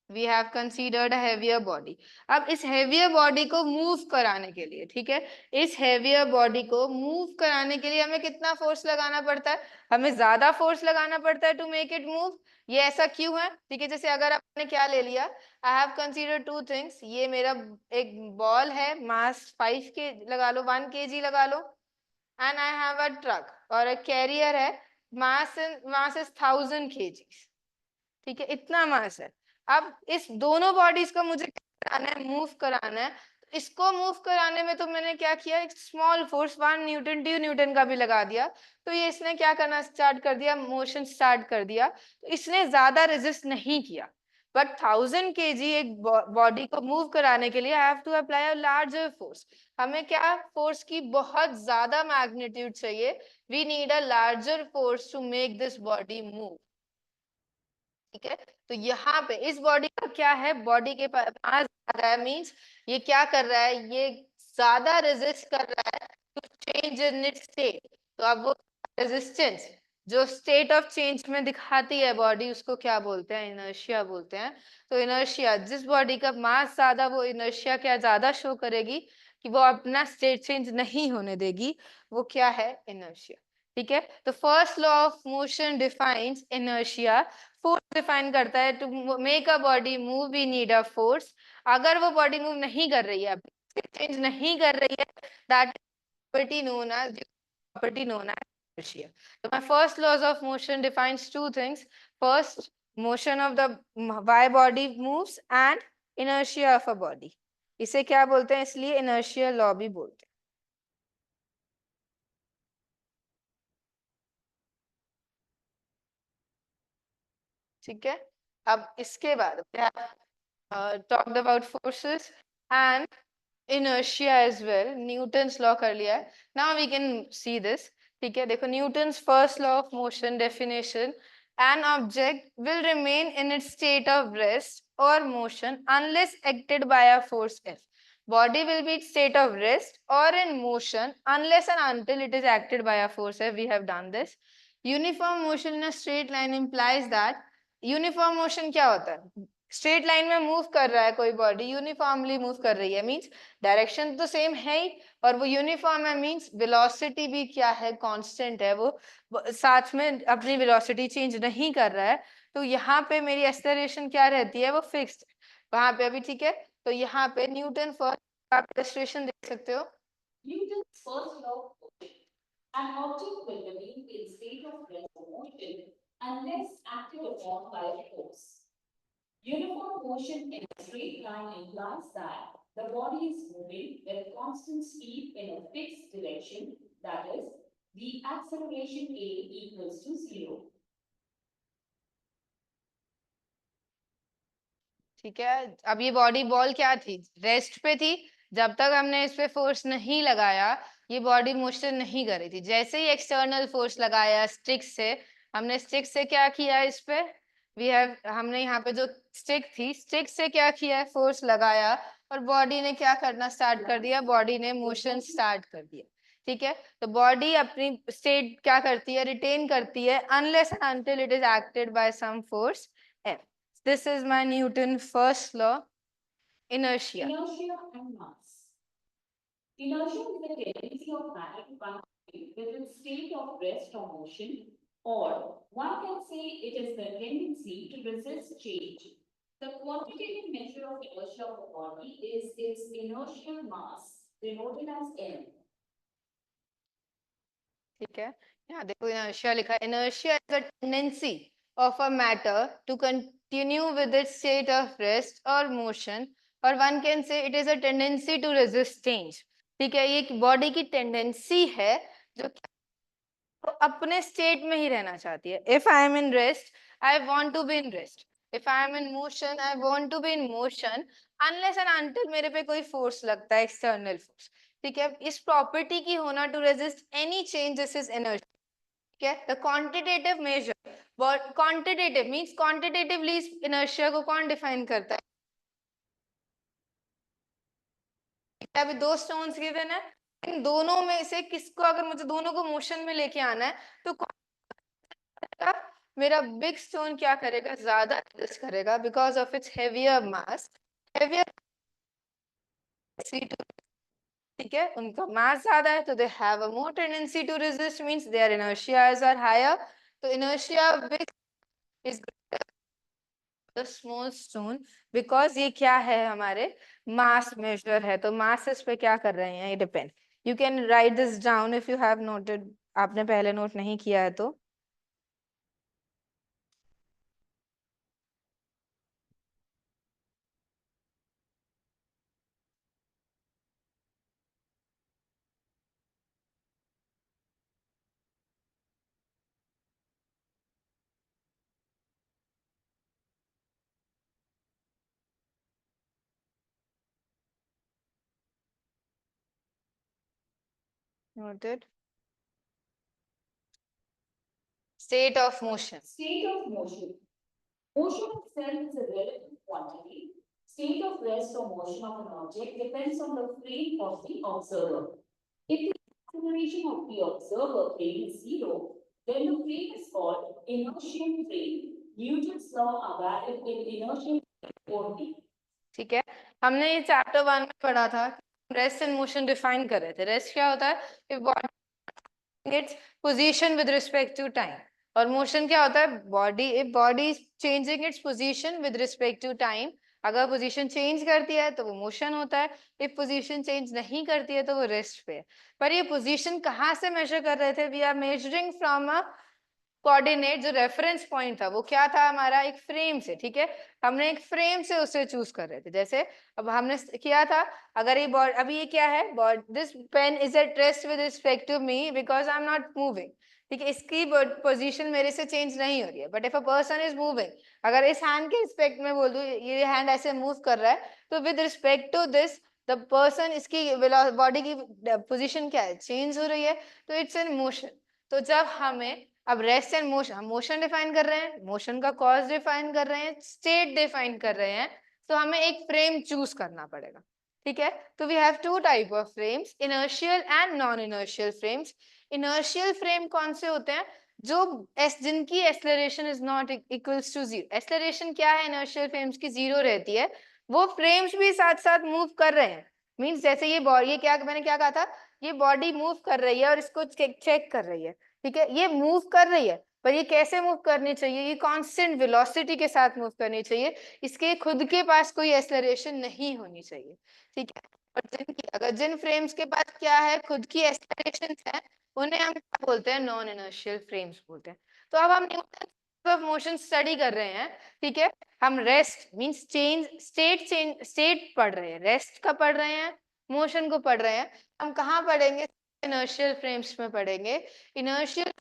we have considered heavier body. अब इस हैवियर बॉडी को मूव कराने के लिए, ठीक है, इस हैवियर बॉडी को मूव कराने के लिए हमें कितना फोर्स लगाना पड़ता है, हमें ज्यादा फोर्स लगाना पड़ता है टू मेक इट मूव। ये ऐसा क्यों है, ठीक है। जैसे अगर आपने क्या ले लिया, I have considered two things, ये मेरा एक बॉल है, मास 5 के लगा लो, 1 kg लगा लो, and I have a truck और एक कैरियर है मास इज 1000 kg, ठीक है, इतना मास है। अब इस दोनों बॉडीज का मुझे कराना है, मूव कराना है। तो इसको मूव कराने में तो मैंने क्या किया, एक स्मॉल फोर्स 1 न्यूटन 2 न्यूटन का भी लगा दिया। तो ये इसने क्या करना स्टार्ट कर दिया, मोशन स्टार्ट कर दिया। तो इसने ज्यादा रेजिस्ट नहीं किया। बट 1000 kg एक बॉडी को मूव कराने के लिए I have to apply a larger force. हमें क्या फोर्स की बहुत ज्यादा मैग्नीट्यूड चाहिए। We need a larger force to make this body move, ठीक है। तो यहाँ पे इस बॉडी का क्या है, बॉडी के पास ज्यादा है, मीन्स ये क्या कर रहा है, ये ज्यादा रेजिस्ट कर रहा है to change in its state. तो अब वो रेजिस्टेंस जो स्टेट ऑफ चेंज में दिखाती है बॉडी, उसको क्या बोलते हैं, इनर्शिया बोलते हैं। तो इनर्शिया, जिस बॉडी का मास ज्यादा, वो इनर्शिया क्या ज्यादा शो करेगी कि वो अपना स्टेट चेंज नहीं होने देगी, वो क्या है, इनर्शिया, ठीक है। तो first law of motion defines inertia. Force define करता है, to make a body move we need a force. अगर वो बॉडी मूव नहीं कर रही है, चेंज नहीं कर रही है, that property known as property known as inertia. So my first laws of motion defines two things. First, motion of the y body moves and inertia of a body. इसे क्या बोलते हैं, इसलिए inertia law भी बोलते हैं, ठीक है। अब इसके बाद talked about forces and inertia as well. Newton's law कर लिया है। Now we can see this, ठीक है। देखो Newton's first law of motion definition: an object will remain in its state of rest or motion unless acted by a force F. Body will be in state of rest or in motion unless and until it is acted by a force F. We have done this. Uniform motion in a straight line implies that, uniform motion क्या होता है, straight line में move कर रहा है कोई body, uniformly move कर रही है, मींस डायरेक्शन तो सेम है ही, और वो यूनिफॉर्म है, मींस वेलोसिटी भी क्या है, कांस्टेंट है, वो साथ में अपनी वेलोसिटी चेंज नहीं कर रहा है। तो यहाँ पे मेरी एक्सेलरेशन क्या रहती है, वो फिक्स्ड, वहां पे अभी, ठीक है। तो यहाँ पे न्यूटन फर्स्ट, आप इलस्ट्रेशन देख सकते हो। Newton's first law of motion: an object will remain in state of rest or motion unless acted upon by a force. Uniform motion in a straight line implies that the body is moving with constant speed in a fixed direction, that is, the acceleration A equals to 0. ठीक है। अब ये body ball क्या थी, rest पे थी। जब तक हमने इस पे फोर्स नहीं लगाया, ये बॉडी मोशन नहीं कर रही थी। जैसे ही एक्सटर्नल फोर्स लगाया स्टिक से, हमने स्टिक से क्या किया, इस पे हमने यहाँ पे जो स्टिक थी, स्टिक से क्या किया है, फोर्स लगाया, और बॉडी ने क्या करना स्टार्ट कर दिया, बॉडी ने मोशन स्टार्ट कर दिया, ठीक है। तो बॉडी अपनी स्टेट क्या करती है, रिटेन करती है, unless and until it is acted by some force F. This is my Newton first law, inertia. Inertia and mass. Inertia is the tendency of matter to continue with its state of rest or motion, or one can say it is the tendency to resist change. The quantitative measure of inertia of a body is its inertial mass, denoted as M. ठीक है, यहाँ देखो inertia लिखा है, inertia is the tendency of a matter to continue with its state of rest or motion, or one can say it is a tendency to resist change. ठीक है, ये body की टेंडेंसी है जो तो अपने स्टेट में ही रहना चाहती है। If I am in rest, I want to be in rest. If I am in motion, I want to be in motion, unless and until मेरे पे कोई फोर्स लगता है, एक्सटर्नल फोर्स, ठीक है। इस प्रॉपर्टी की होना, to resist any changes is energy, ठीक है। The quantitative measure, quantitative means quantitatively inertia को कौन डिफाइन करता है, अभी दो स्टोन्स गिवन है, इन दोनों में से किसको, अगर मुझे दोनों को मोशन में लेके आना है, तो मेरा बिग स्टोन क्या करेगा, ज्यादा रेजिस्ट करेगा, because of its heavier mass, heavier, ठीक है। उनका मास ज्यादा है, तो they have a more tendency to resist, means their inertias are higher. तो inertia big is the small stone, because ये क्या है, हमारे मास मेजर है। तो मासेस पे क्या कर रहे हैं, ये depend. You can write this down if you have noted, आपने पहले नोट नहीं किया है तो। Noted. State of motion. State of motion. Motion itself is a relative quantity. State of rest or motion of an object depends on the frame of the observer. If the acceleration of the observer frame is zero, then the frame is called inertial frame. Newton's law are valid in inertial only. ठीक है, हमने ये chapter 1 में पढ़ा था, rest and motion define कर रहे थे. रेस्ट क्या होता है? If body its position with respect to time. और मोशन क्या होता है? Body, if body changing its position with respect to time. अगर पोजीशन चेंज करती है तो वो मोशन होता है. इफ पोजीशन चेंज नहीं करती है तो वो रेस्ट पे है. पर ये पोजीशन कहाँ से मेजर कर रहे थे? We are measuring from a coordinate. जो रेफरेंस पॉइंट था वो क्या था हमारा? एक फ्रेम से. ठीक है, हमने एक फ्रेम से उसे चूज कर रहे थे. जैसे अब हमने किया था, अगर ये बॉडी, अभी ये क्या है? This pen is at rest with respect to me because I am not moving. ठीक है, इसकी पोजीशन मेरे से चेंज नहीं हो रही है. But if a person is moving, अगर इस हैंड के रिस्पेक्ट में बोल दूं ये हैंड ऐसे मूव कर रहा है, तो with respect to this the person, इसकी बॉडी की पोजीशन क्या है? चेंज हो रही है. तो इट्स एन मोशन. तो जब हमें अब रेस्ट एंड मोशन, हम मोशन डिफाइन कर रहे हैं, मोशन का कॉज डिफाइन कर रहे हैं, स्टेट डिफाइन कर रहे हैं, तो हमें एक फ्रेम चूज करना पड़ेगा. ठीक है, तो we have two type of frames, inertial and non inertial frames. Inertial frame कौन से होते हैं? जो जिनकी acceleration is not equals to zero. Acceleration क्या है इनर्शियल फ्रेम्स की? जीरो रहती है. वो फ्रेम्स भी साथ साथ मूव कर रहे हैं. मीन्स जैसे ये बॉडी, ये क्या मैंने क्या कहा था? ये बॉडी मूव कर रही है और इसको चेक कर रही है. ठीक है, ये मूव कर रही है, पर ये कैसे मूव करनी चाहिए? ये कांस्टेंट वेलोसिटी के साथ मूव करनी चाहिए. इसके खुद के पास कोई एक्सेलरेशन नहीं होनी चाहिए. ठीक है, और अगर जिन फ्रेम्स के पास क्या है? खुद की एक्सेलरेशन है, उन्हें हम क्या बोलते हैं? नॉन इनर्शियल फ्रेम्स बोलते हैं. तो अब हम न्यूटन ऑफ मोशन स्टडी कर रहे हैं. ठीक है, हम रेस्ट मींस स्टेट पढ़ रहे हैं. रेस्ट का पढ़ रहे हैं, मोशन को पढ़ रहे हैं. हम कहाँ पढ़ेंगे? इनर्शियल फ्रेम्स में पढ़ेंगे. Inertial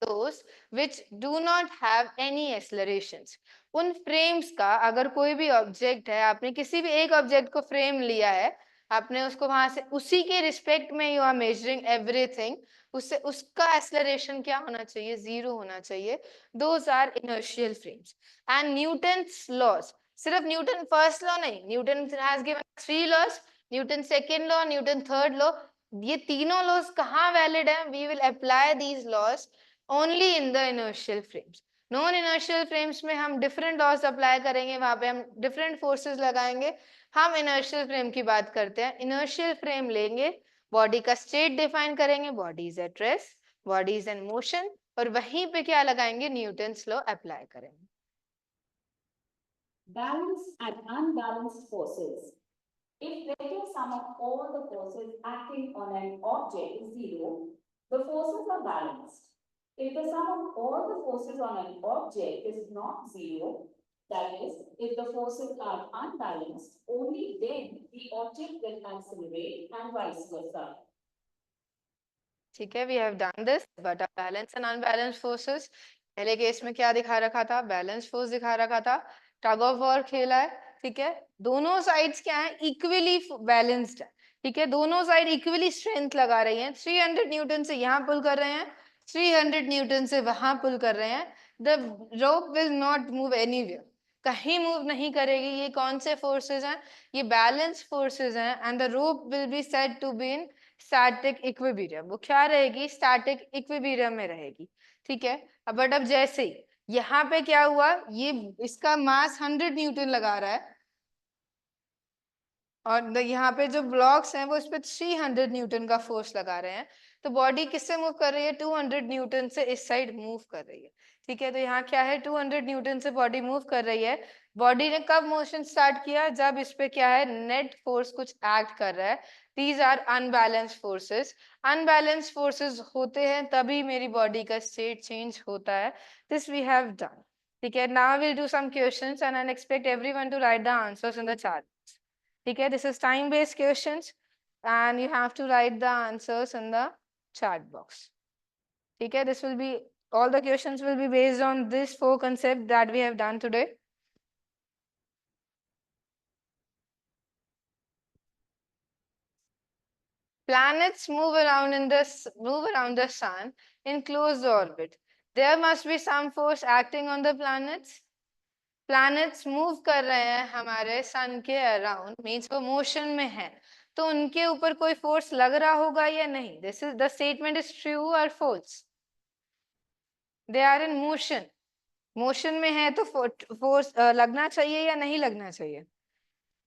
those which do not have any accelerations. उन फ्रेम्स का, अगर कोई भी ऑब्जेक्ट है, आपने किसी भी एक ऑब्जेक्ट को फ्रेम लिया है, आपने उसको वहां से उसी के रिस्पेक्ट में यू आर मेजरिंग एवरीथिंग, उससे उसका एक्सेलरेशन क्या होना चाहिए? जीरो होना चाहिए. Those are inertial frames. And Newton's laws, सिर्फ न्यूटन फर्स्ट लॉ नहीं, Newton has given 3 laws, Newton second law, Newton third law. ये तीनों लॉज कहाँ वैलिड है? We will apply these laws only in the inertial frames. Non inertial frames में हम डिफरेंट लॉज अप्लाई करेंगे, वहां पे हम डिफरेंट फोर्सेस लगाएंगे. हम इनर्शियल फ्रेम की बात करते हैं. इनर्शियल फ्रेम लेंगे, बॉडी का स्टेट डिफाइन करेंगे, body is at rest, body is in motion, और वहीं पे क्या लगाएंगे? न्यूटन्स लॉ अप्लाई करेंगे. Balanced and unbalanced forces. If vector sum of all the forces acting on an object is zero, the forces are balanced. If the sum of all the forces on an object is not zero, that is, if the forces are unbalanced, only then the object will accelerate and vice versa. ठीक है, we have done this. But balance and unbalance forces, पहले case में क्या दिखा रखा था? Balance force दिखा रखा था. टग ऑफ वॉर खेला है. ठीक है, दोनों साइड्स क्या है? इक्वली बैलेंस्ड है. ठीक है, दोनों साइड इक्वली स्ट्रेंथ लगा रही हैं. 300 न्यूटन से यहाँ पुल कर रहे हैं, 300 न्यूटन से वहां पुल कर रहे हैं. The rope will not move anywhere, कहीं मूव नहीं करेगी. ये कौन से फोर्सेस हैं? ये बैलेंस फोर्सेस हैं. And the rope will be said to be in static equilibrium. वो क्या रहेगी? स्टैटिक इक्विलिब्रियम में रहेगी. ठीक है, बट अब जैसे ही यहाँ पे क्या हुआ? ये इसका मास 100 न्यूटन लगा रहा है, और यहाँ पे जो ब्लॉक्स हैं वो इस पे 300 न्यूटन का फोर्स लगा रहे हैं. तो बॉडी किससे मूव कर रही है? 200 न्यूटन से इस साइड मूव कर रही है. ठीक है, तो यहाँ क्या है? 200 न्यूटन से बॉडी मूव कर रही है. बॉडी ने कब मोशन स्टार्ट किया? जब इस पे क्या है? नेट फोर्स कुछ एक्ट कर रहा है. These are unbalance forces. Unbalance forces होते हैं तभी मेरी बॉडी का स्टेट चेंज होता है. This we have done. ठीक है, now will do some questions and I expect everyone to write the answers in the chart. Okay, this is time-based questions and you have to write the answers in the chat box. Okay, this will be, all the questions will be based on this 4 concepts that we have done today. Planets move around the sun in closed orbit. There must be some force acting on the planets. Planets move कर रहे हैं हमारे sun के around, means वो motion में है, तो उनके ऊपर कोई force लग रहा होगा या नहीं? This is the statement is true or false? They are in motion. Motion में है तो force लगना चाहिए या नहीं लगना चाहिए?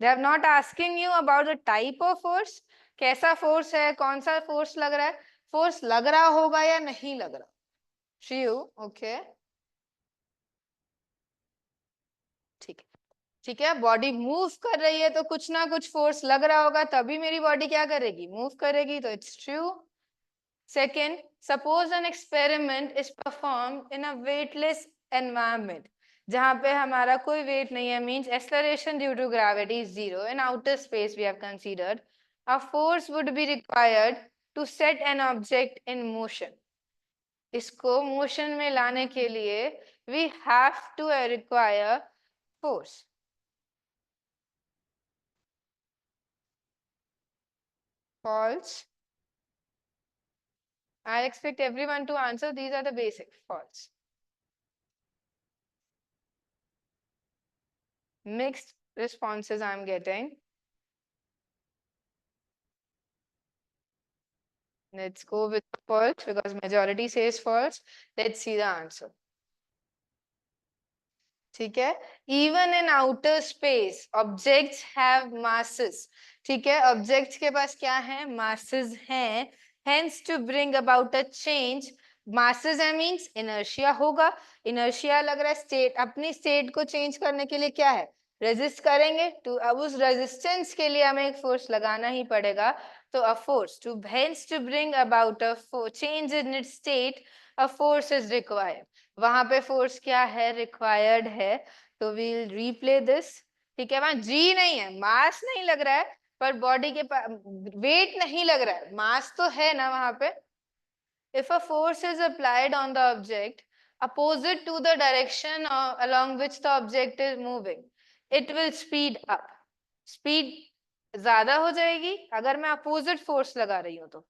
They are not asking you about the type of force. कैसा force है, कौन सा force लग रहा है? Force लग रहा होगा या नहीं लग रहा? True, okay. ठीक है, ठीक है. बॉडी मूव कर रही है तो कुछ ना कुछ फोर्स लग रहा होगा, तभी मेरी बॉडी क्या करेगी? मूव करेगी. तो it's true. Second, suppose an experiment is perform in a weightless environment, जहां पे हमारा कोई वेट नहीं है, means acceleration due to gravity is zero. In outer space we have considered a force would be required to set an object in motion. इसको motion में लाने के लिए we have to require force. False. I expect everyone to answer. These are the basic. False. Mixed responses I'm getting. Let's go with false because majority says false. Let's see the answer. ठीक है. Even in outer space, objects have masses. ठीक है. Objects के पास क्या है? Masses हैं. Hence, to bring about a change, masses है means inertia होगा. Inertia लग रहा है state, अपनी state को change करने के लिए क्या है? Resist करेंगे. तो अब उस resistance के लिए हमें एक force लगाना ही पड़ेगा. तो a force to hence to bring about a change in its state, a force is required. वहां पे फोर्स क्या है? रिक्वायर्ड है. तो वील रीप्ले दिस. ठीक है. वहां जी नहीं है, मास नहीं लग रहा है, पर बॉडी के वेट नहीं लग रहा है, मास तो है ना वहां पे. If a force is applied on the object opposite to the direction along which the object is moving, it will speed up. Speed ज्यादा हो जाएगी अगर मैं अपोजिट फोर्स लगा रही हूं तो.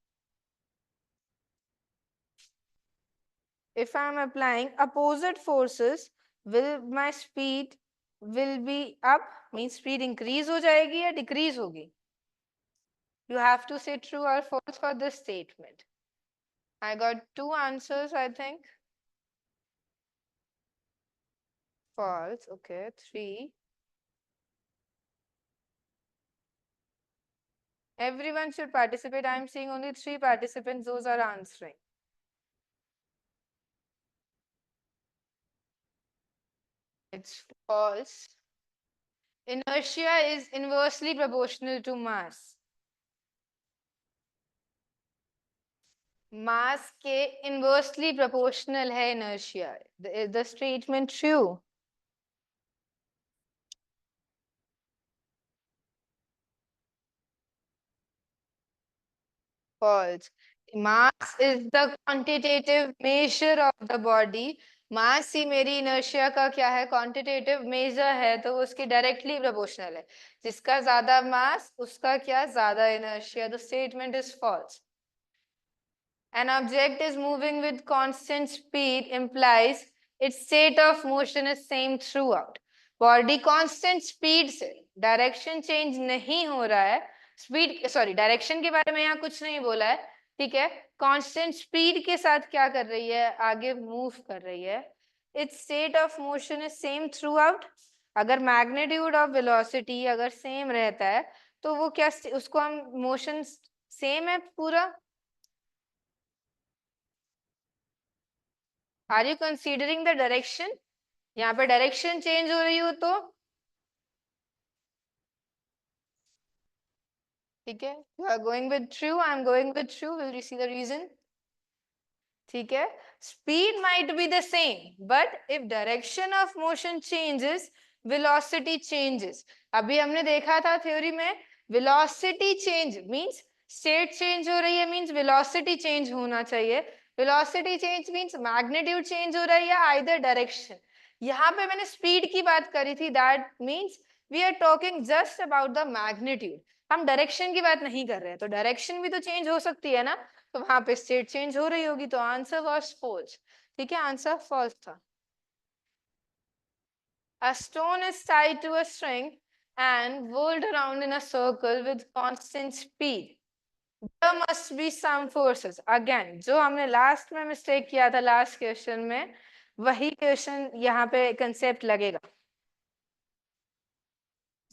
If I am applying opposite forces, will my speed will be up, means speed increase हो जाएगी या decrease होगी? You have to say true or false for this statement. I got two answers, I think. False, okay, 3. Everyone should participate. I am seeing only 3 participants, those are answering. It's false. Inertia is inversely proportional to mass. Mass के inversely proportional है inertia. Is the statement true? False. Mass is the quantitative measure of the body. मास ही मेरी inertia का क्या है? Quantitative major है, तो उसकी directly proportional है. जिसका ज्यादा मास उसका क्या? ज्यादा inertia. The statement is false. An object is moving with constant speed implies its state of motion is same throughout. Body constant speed से, डायरेक्शन चेंज नहीं हो रहा है. स्पीड सॉरी डायरेक्शन के बारे में यहाँ कुछ नहीं बोला है. ठीक है. कांस्टेंट स्पीड के साथ क्या कर रही है? आगे मूव कर रही है. It's state of motion is same through out. अगर मैग्नीट्यूड ऑफ वेलोसिटी अगर सेम रहता है तो वो क्या, उसको हम मोशन सेम है पूरा. Are you considering the direction? यहाँ पे डायरेक्शन चेंज हो रही हो तो ठीक है. You are going with true, I am going with true. Will you see the reason? ठीक है. Speed might be the same but if direction of motion changes velocity changes. अभी हमने देखा था थ्योरी में, velocity change means state change हो रही है, मींस वेलोसिटी चेंज होना चाहिए. Velocity change means magnitude change हो रहा है या आइदर डायरेक्शन. यहाँ पे मैंने स्पीड की बात करी थी. That means we are talking just about the magnitude, हम डायरेक्शन की बात नहीं कर रहे हैं। तो डायरेक्शन भी तो चेंज हो सकती है ना, तो वहां पे स्टेट चेंज हो रही होगी, तो आंसर वाज फॉल्स। ठीक है, आंसर फॉल्स था। A stone is tied to a string and whirled around in a circle with constant speed. There must be some forces. Again, जो हमने लास्ट में मिस्टेक किया था लास्ट क्वेश्चन में, वही क्वेश्चन यहाँ पे कंसेप्ट लगेगा।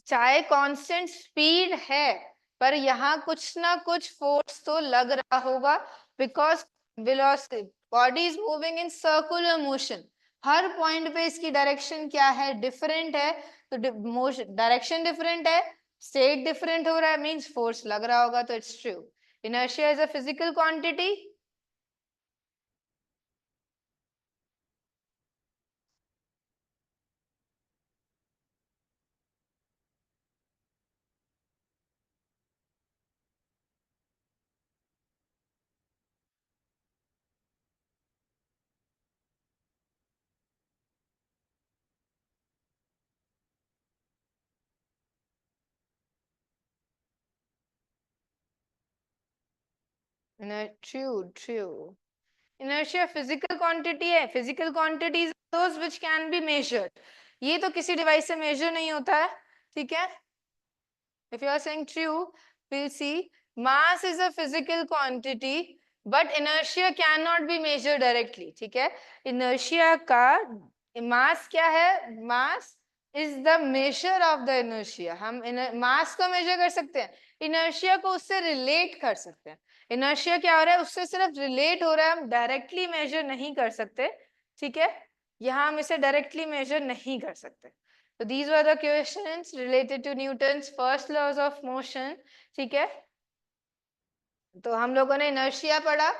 चाहे कांस्टेंट स्पीड है, पर यहाँ कुछ ना कुछ फोर्स तो लग रहा होगा, because velocity, body is moving in circular motion, हर पॉइंट पे इसकी डायरेक्शन क्या है, डिफरेंट है। तो मोशन डायरेक्शन डिफरेंट है, स्टेट डिफरेंट हो रहा है, मींस फोर्स लग रहा होगा, तो it's true. Inertia is a physical quantity. True true. Inertia physical quantity है, physical quantities those which can be measured, ये तो किसी डिवाइस से मेजर नहीं होता है। ठीक है, if you are saying true, we'll see mass is a physical quantity but inertia cannot be measured directly. ठीक है, inertia का mass क्या है, mass is the measure of the inertia, हम mass को measure कर सकते हैं, inertia को उससे relate कर सकते हैं। inertia क्या हो रहा है, उससे सिर्फ relate हो रहा है, हम directly measure नहीं कर सकते। ठीक है, यहाँ हम इसे directly measure नहीं कर सकते। So these were the questions related to Newton's first laws of motion. ठीक है, तो हम लोगों ने inertia पढ़ा,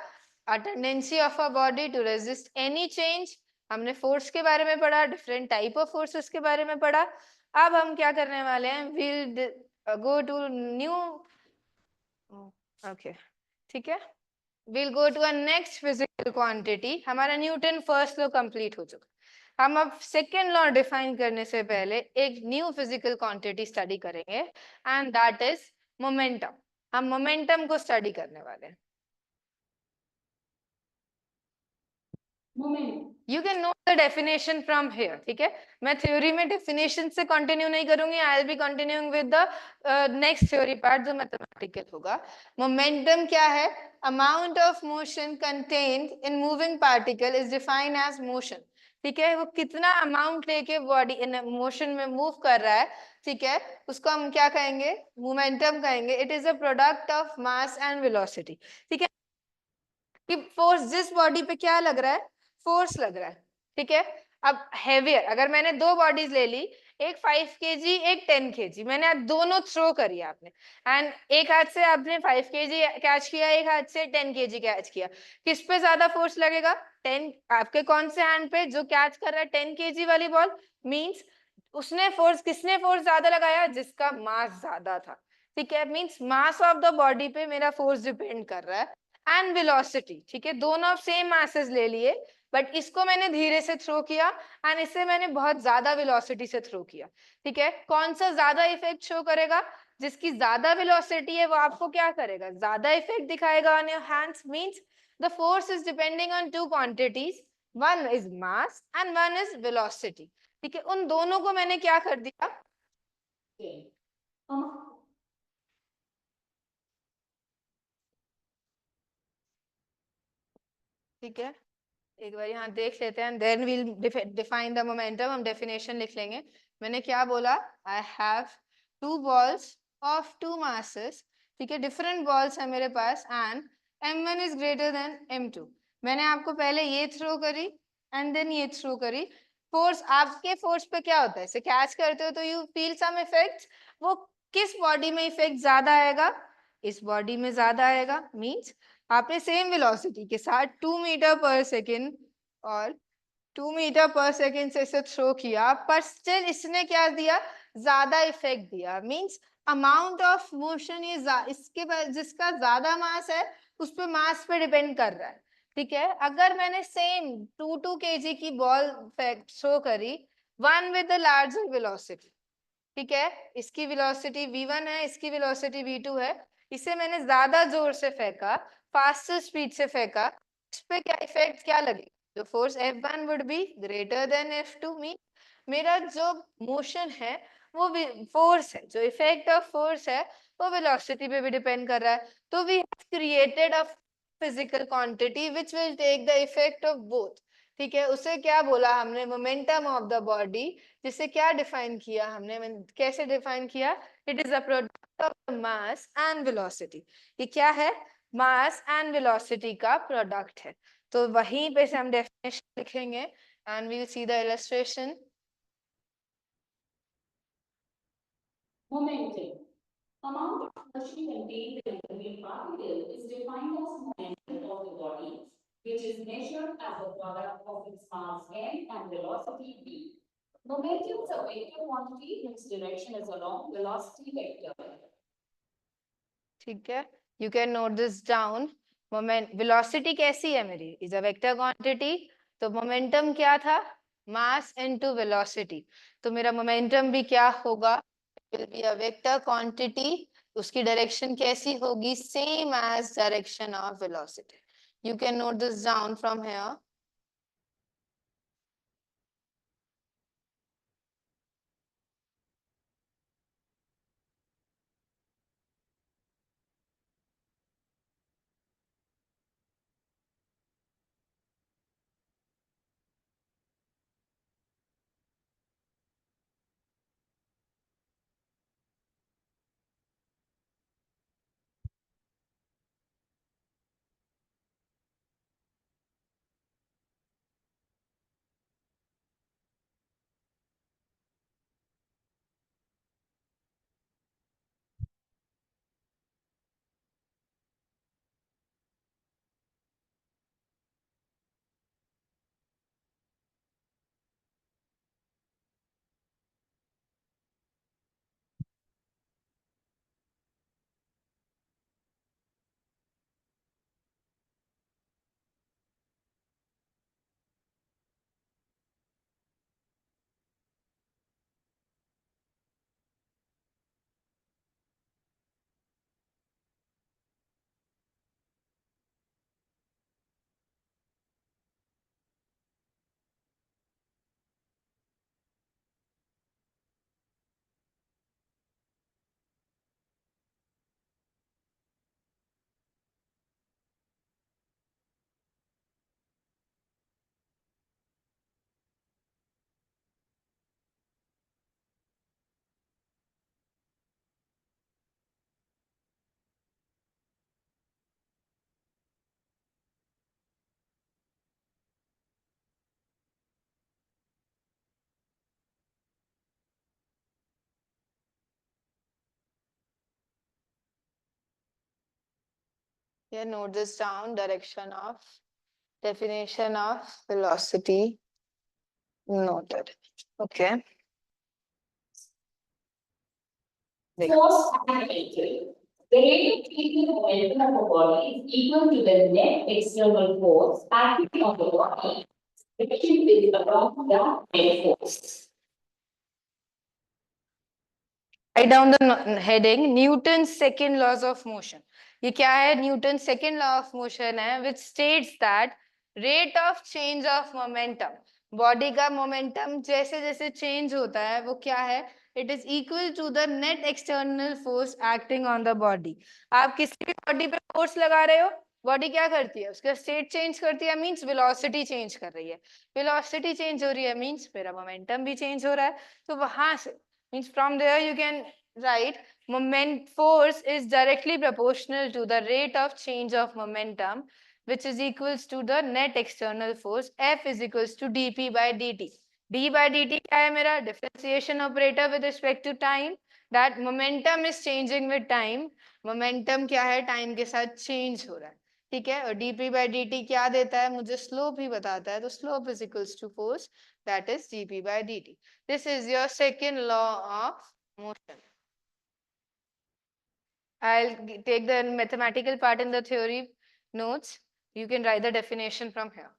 a tendency of a body to resist any change, हमने force के बारे में पढ़ा, different type of forces के बारे में पढ़ा। अब हम क्या करने वाले हैं, we'll go to new, okay, ठीक है, we'll go to a next physical quantity। हमारा न्यूटन फर्स्ट लॉ कंप्लीट हो चुका, हम अब सेकेंड लॉ डिफाइन करने से पहले एक न्यू फिजिकल क्वांटिटी स्टडी करेंगे, एंड दैट इज मोमेंटम। हम मोमेंटम को स्टडी करने वाले हैं। You can know the definition from here. ठीक है, मैं थ्योरी में डेफिनेशन से कंटिन्यू नहीं करूंगी, I will be continuing with the next theory part जो मैथमेटिकल होगा। मोमेंटम क्या है, amount of motion contained in moving particle is defined as motion. ठीक है, वो कितना अमाउंट लेके बॉडी इन मोशन में मूव कर रहा है, ठीक है, उसको हम क्या कहेंगे, मोमेंटम कहेंगे। It is a product of mass and velocity. ठीक है, कि फोर्स जिस बॉडी पे क्या लग रहा है, फोर्स लग रहा है। ठीक है, अब हेवियर, अगर मैंने दो बॉडीज ले ली, एक 5 kg एक 10 kg, मैंने आप दोनों थ्रो करी आपने, एंड एक हाथ से आपने 5 kg कैच किया, एक हाथ से 10 kg कैच किया, किस पे ज्यादा फोर्स लगेगा, 10, आपके कौन से हैंड पे जो कैच कर रहा है 10 kg वाली बॉल, मींस उसने फोर्स, किसने फोर्स ज्यादा लगाया, जिसका मास ज्यादा था। ठीक है, means mass of the body पे मेरा फोर्स डिपेंड कर रहा है, एंड वेलोसिटी। ठीक है, दोनों सेम मासेस ले लिए, बट इसको मैंने धीरे से थ्रो किया एंड इसे मैंने बहुत ज्यादा वेलोसिटी से थ्रो किया। ठीक है, कौन सा ज्यादा इफेक्ट शो करेगा, जिसकी ज्यादा वेलोसिटी है वो आपको क्या करेगा, ज्यादा इफेक्ट दिखाएगा on your hands. Means the force is depending on two quantities, one is mass and one is velocity. ठीक है, उन दोनों को मैंने क्या कर दिया, ठीक है, एक बार यहाँ देख लेते हैं, then we'll define the momentum, हम डेफिनेशन लिख लेंगे। मैंने क्या बोला, I have two balls of two masses. ठीक है, डिफरेंट बॉल्स है मेरे पास, and m1 is greater than m2। मैंने आपको पहले ये थ्रो करी एंड देन ये थ्रो करी। फोर्स, आपके फोर्स पे क्या होता है, इसे कैच करते हो तो यू फील सम इफेक्ट, वो किस बॉडी में इफेक्ट ज्यादा आएगा, इस बॉडी में ज्यादा आएगा। मींस आपने सेम वेलोसिटी के साथ 2 मीटर पर सेकेंड और 2 मीटर पर सेकेंड से इसे थ्रो किया, पर स्टिल इसने क्या दिया, ज्यादा इफेक्ट दिया। मींस अमाउंट ऑफ मोशन ये इसके जिसका ज्यादा मास है उस पे मास पे डिपेंड कर रहा है। ठीक है, अगर मैंने सेम 2 kg की बॉल थ्रो करी, one with the larger velocity, ठीक है, इसकी वेलोसिटी v1 है, इसकी वेलोसिटी v2 है, इसे मैंने ज्यादा जोर से फेंका, फास्टर स्पीड से फेंका, इस पे क्या इफेक्ट क्या लगे, जो force F1 would be greater than F2 mean मेरा जो मोशन है वो फोर्स है, जो इफेक्ट ऑफ फोर्स है वो वेलोसिटी पे भी डिपेंड कर रहा है, तो we have created a physical quantity which will take the effect of both. ठीक है, उसे क्या बोला हमने, मोमेंटम ऑफ द बॉडी, जिसे क्या डिफाइन किया हमने, कैसे डिफाइन किया, it is a product of mass and velocity. ये क्या है, मास एंड वेलोसिटी का प्रोडक्ट है। तो वहीं पे से हम डेफिनेशन लिखेंगे and we will see the illustration. Momentum. Amount of motion contained in the moving particle is defined as momentum of the body, which is measured as a product of its mass m and velocity v. Momentum is a vector quantity whose direction is along velocity vector. ठीक है, you can note this down. Moment velocity कैसी है मेरी, is a vector quantity, तो momentum क्या था, mass into velocity, तो मेरा मोमेंटम भी क्या होगा, will be a vector quantity, उसकी डायरेक्शन कैसी होगी, same as direction of velocity. You can note this down from here. Yeah, note this down, direction of, definition of velocity noted. Okay. Force and momentum. The rate of change in momentum of a body is equal to the net external force acting on the body, which is around the net force. Write down the heading Newton's second laws of motion. ये क्या है, Newton second law of motion है which states that rate of change of momentum, body का momentum जैसे जैसे change होता है वो क्या है, it is equal to the net external force acting on the body. आप किसी भी बॉडी पे फोर्स लगा रहे हो, बॉडी क्या करती है, उसका स्टेट चेंज करती है, मींस वेलोसिटी चेंज कर रही है, वेलोसिटी चेंज हो रही है मींस मेरा मोमेंटम भी चेंज हो रहा है। तो वहां से means from there you can write moment force is directly proportional to the rate of change of momentum, which is equals to the net external force, F is equals to dp by dt। d by dt क्या है मेरा, differentiation operator with respect to time, that momentum is changing with time, momentum क्या है, time के साथ change हो रहा है, ठीक है, और dp by dt क्या देता है, मुझे slope ही बताता है, तो slope is equals to force, that is dp by dt। This is your second law of motion. I'll take the mathematical part in the theory notes. You can write the definition from here.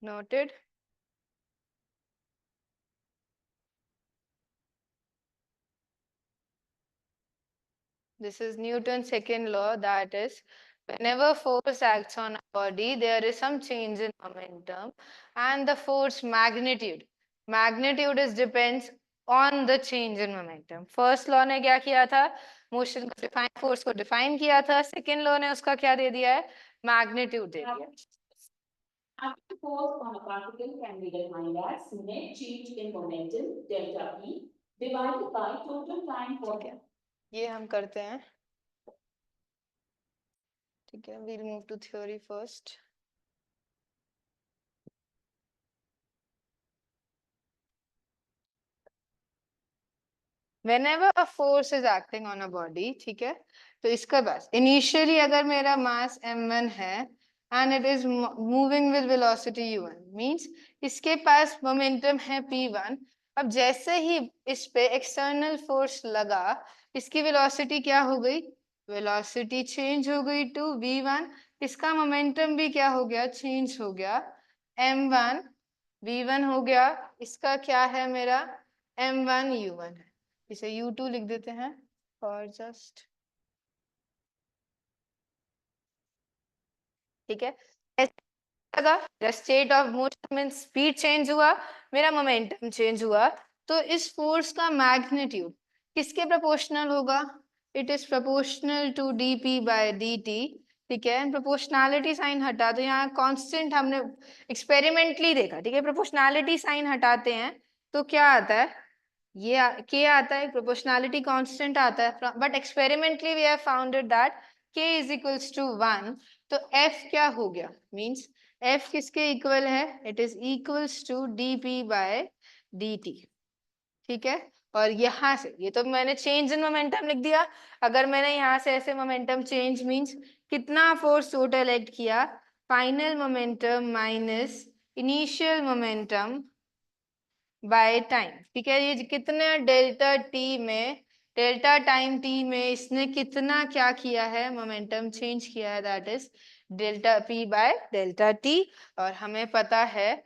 Noted. This is Newton's second law, that is, whenever force acts on a body, there is some change in momentum and the force magnitude. Magnitude is depends on the change in momentum. First law ने क्या किया था? Motion को define, force को define किया था. Second law ने उसका क्या दे दिया है? मैग्नीट्यूड दे दिया. Active force on a particle can be defined as net change in momentum delta P divided by total time for. ठीक है, ये हम करते हैं. ठीक है, we'll move to theory first. Whenever a force is acting on a body, ठीक है, तो इसका बस initially अगर मेरा mass m1 है and it is moving with velocity u1 means इसके पास momentum है p1. अब जैसे ही इस पे external force लगा, इसकी velocity क्या हो गई? Velocity change हो गई to v1. इसका momentum भी क्या हो गया? Change हो गया. m1 v1 हो गया. इसका क्या है मेरा? m1 u1 है. इसे U2 लिख देते हैं और जस्ट, ठीक है. मेरा state of motion mean speed change हुआ, मेरा मोमेंटम चेंज हुआ, तो इस फोर्स का मैग्नीट्यूड किसके प्रोपोर्शनल होगा? It is proportional to dp by dt. ठीक है, प्रोपोर्शनैलिटी साइन हटा दो. यहाँ कांस्टेंट हमने एक्सपेरिमेंटली देखा. ठीक है, प्रोपोर्शनैलिटी साइन हटाते हैं तो क्या आता है? ये k आता है, प्रोपोर्शनैलिटी कांस्टेंट आता है. But experimentally we have founded that k is equals to 1. तो f क्या हो गया? मींस f किसके इक्वल है? It is equals to dp by dt. ठीक है, और यहाँ से ये तो मैंने चेंज इन मोमेंटम लिख दिया. अगर मैंने यहाँ से ऐसे मोमेंटम चेंज मींस कितना फोर्स टोटल एक्ट किया? Final momentum minus initial momentum by time. ठीक है, ये कितने डेल्टा टी में, डेल्टा टाइम टी में इसने कितना क्या किया है? मोमेंटम चेंज किया है. That is delta P by delta T. और हमें पता है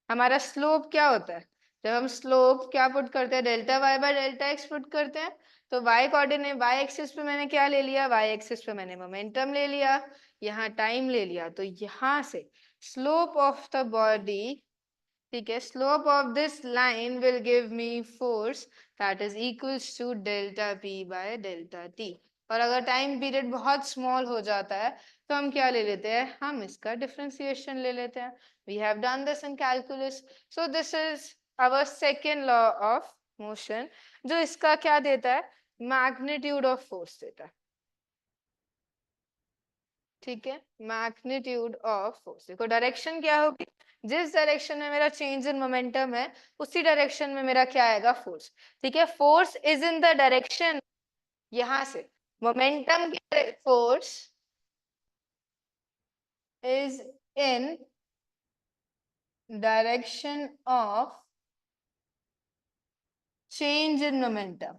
हमारा स्लोप क्या होता है? जब हम स्लोप क्या पुट करते हैं? Delta Y by delta X put करते हैं. तो वाई कोऑर्डिनेट, वाई एक्सिस पे मैंने क्या ले लिया? वाई एक्सिस पे मैंने मोमेंटम ले लिया, यहाँ टाइम ले लिया. तो यहाँ से स्लोप ऑफ द बॉडी, ठीक है, slope of this line will give me force that is equals to delta P by delta T. और अगर टाइम पीरियड बहुत स्मॉल हो जाता है तो हम क्या ले लेते हैं? हम इसका डिफरेंशिएशन ले लेते हैं. We have done this in calculus. So this is our second law of motion, जो इसका क्या देता है? मैग्नीट्यूड ऑफ फोर्स देता है. ठीक है, मैग्नीट्यूड ऑफ फोर्स. देखो डायरेक्शन क्या होगी? जिस डायरेक्शन में मेरा चेंज इन मोमेंटम है उसी डायरेक्शन में मेरा क्या आएगा? फोर्स. ठीक है, force is in the direction, यहां से मोमेंटम की force is in direction of change in momentum.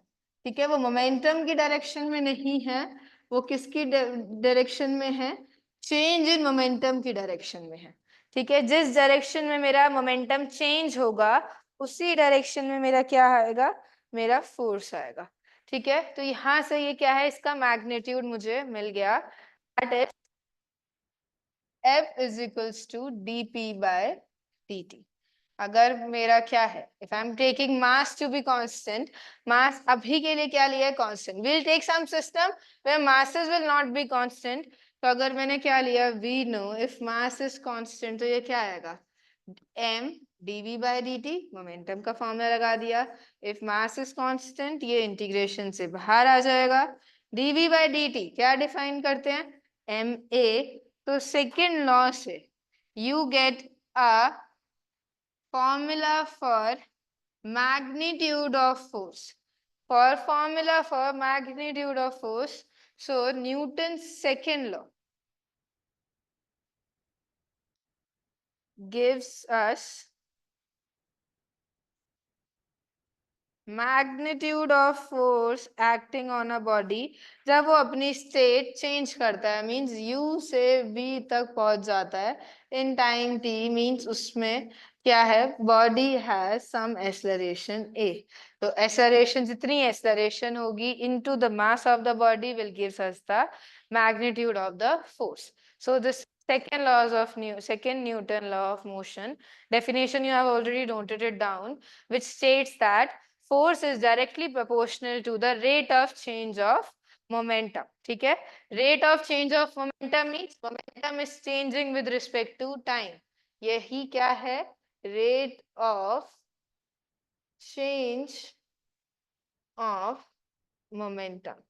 ठीक है, वो मोमेंटम की डायरेक्शन में नहीं है, वो किसकी डायरेक्शन में है? चेंज इन मोमेंटम की डायरेक्शन में है. ठीक है, जिस डायरेक्शन में मेरा मोमेंटम चेंज होगा उसी डायरेक्शन में मेरा क्या आएगा? मेरा फोर्स आएगा. ठीक है, तो यहां से ये क्या है? इसका मैग्नीट्यूड मुझे मिल गया. That is F is equals to dp by dt. अगर मेरा क्या है? If I am taking mass to be constant, mass अभी के लिए क्या लिया है? Constant. Will take some system where masses will not be constant. तो अगर मैंने क्या लिया? We know if mass is constant, तो ये क्या आएगा? m dv by dt. Momentum का फॉर्मूला लगा दिया. इफ मास इज कांस्टेंट, ये इंटीग्रेशन से बाहर आ जाएगा. dv बाय dt क्या डिफाइन करते हैं? ma. तो सेकेंड लॉ से you get a formula for magnitude of force. For formula for magnitude of force, so Newton's second law gives us magnitude of force acting on a body जब वो अपनी state change करता है, means you से B तक पहुंच जाता है इन टाइम टी, मींस उसमें क्या है, बॉडी हैज सम एक्सेलरेशन ए। तो एक्सेलरेशन, जितनी एक्सेलरेशन होगी into the mass of the body will gives us the magnitude of the force. So this second Newton law of motion definition you have already noted it down, which states that force is directly proportional to the rate of change of momentum. ठीक है, rate of change of momentum means momentum is changing with respect to time. यही क्या है, rate of change of momentum.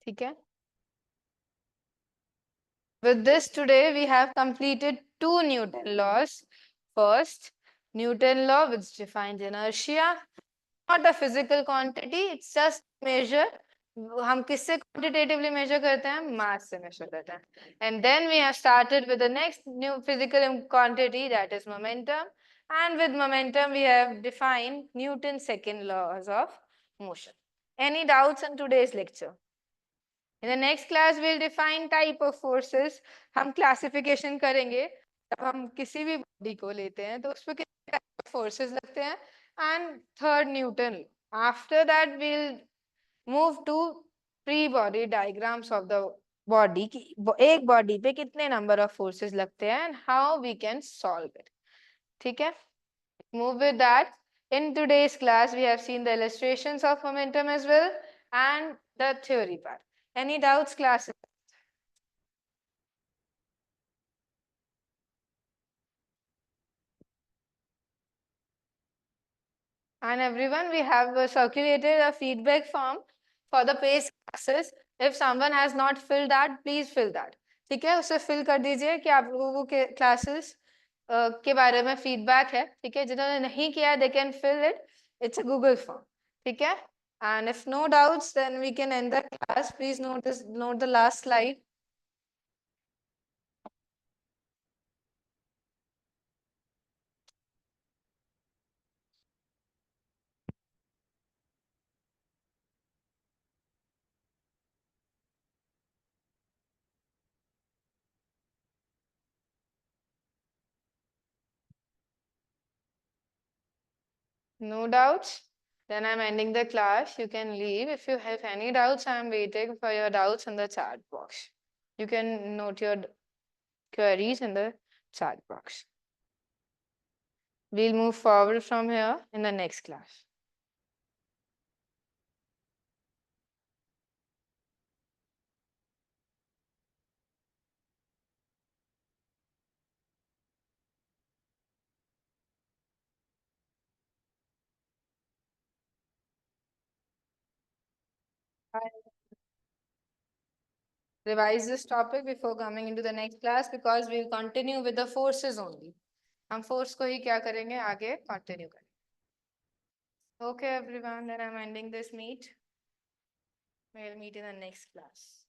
ठीक है. With this, today we have completed two Newton laws. First, Newton law, which defines inertia, not a physical quantity, it's just measure. हम किससे quantitatively measure करते हैं, mass से measure करते हैं. And then we have started with the next new physical quantity, that is momentum. And with momentum, we have defined Newton's second laws of motion. Any doubts in today's lecture? In the next class, we'll define type of forces. हम classification करेंगे. जब हम किसी भी body को लेते हैं, तो उस पर कितने type of forces लगते हैं. And third, Newton. After that, we'll move to pre-body diagrams of the body. कि एक body पे कितने number of forces लगते हैं and how we can solve it. ठीक है? Move with that. In today's class, we have seen the illustrations of momentum as well and the theory part. Any doubts, class? And everyone, we have circulated a feedback form for the pace classes. If someone has not filled that, please fill that. ठीक है, उसे fill कर दीजिए कि आप लोगों के classes के बारे में feedback है. ठीक है, जिन्होंने नहीं किया, they can fill it. It's a Google form. ठीक है. And if no doubts, then we can end the class. Please note the last slide. No doubts? Then I'm ending the class. You can leave. If you have any doubts, I'm waiting for your doubts in the chat box. You can note your queries in the chat box. We'll move forward from here in the next class. Revise this topic before coming into the next class because we'll continue with the forces only. हम force को ही क्या करेंगे, आगे continue करेंगे. Okay, everyone, then I'm ending this meet. We'll meet in the next class.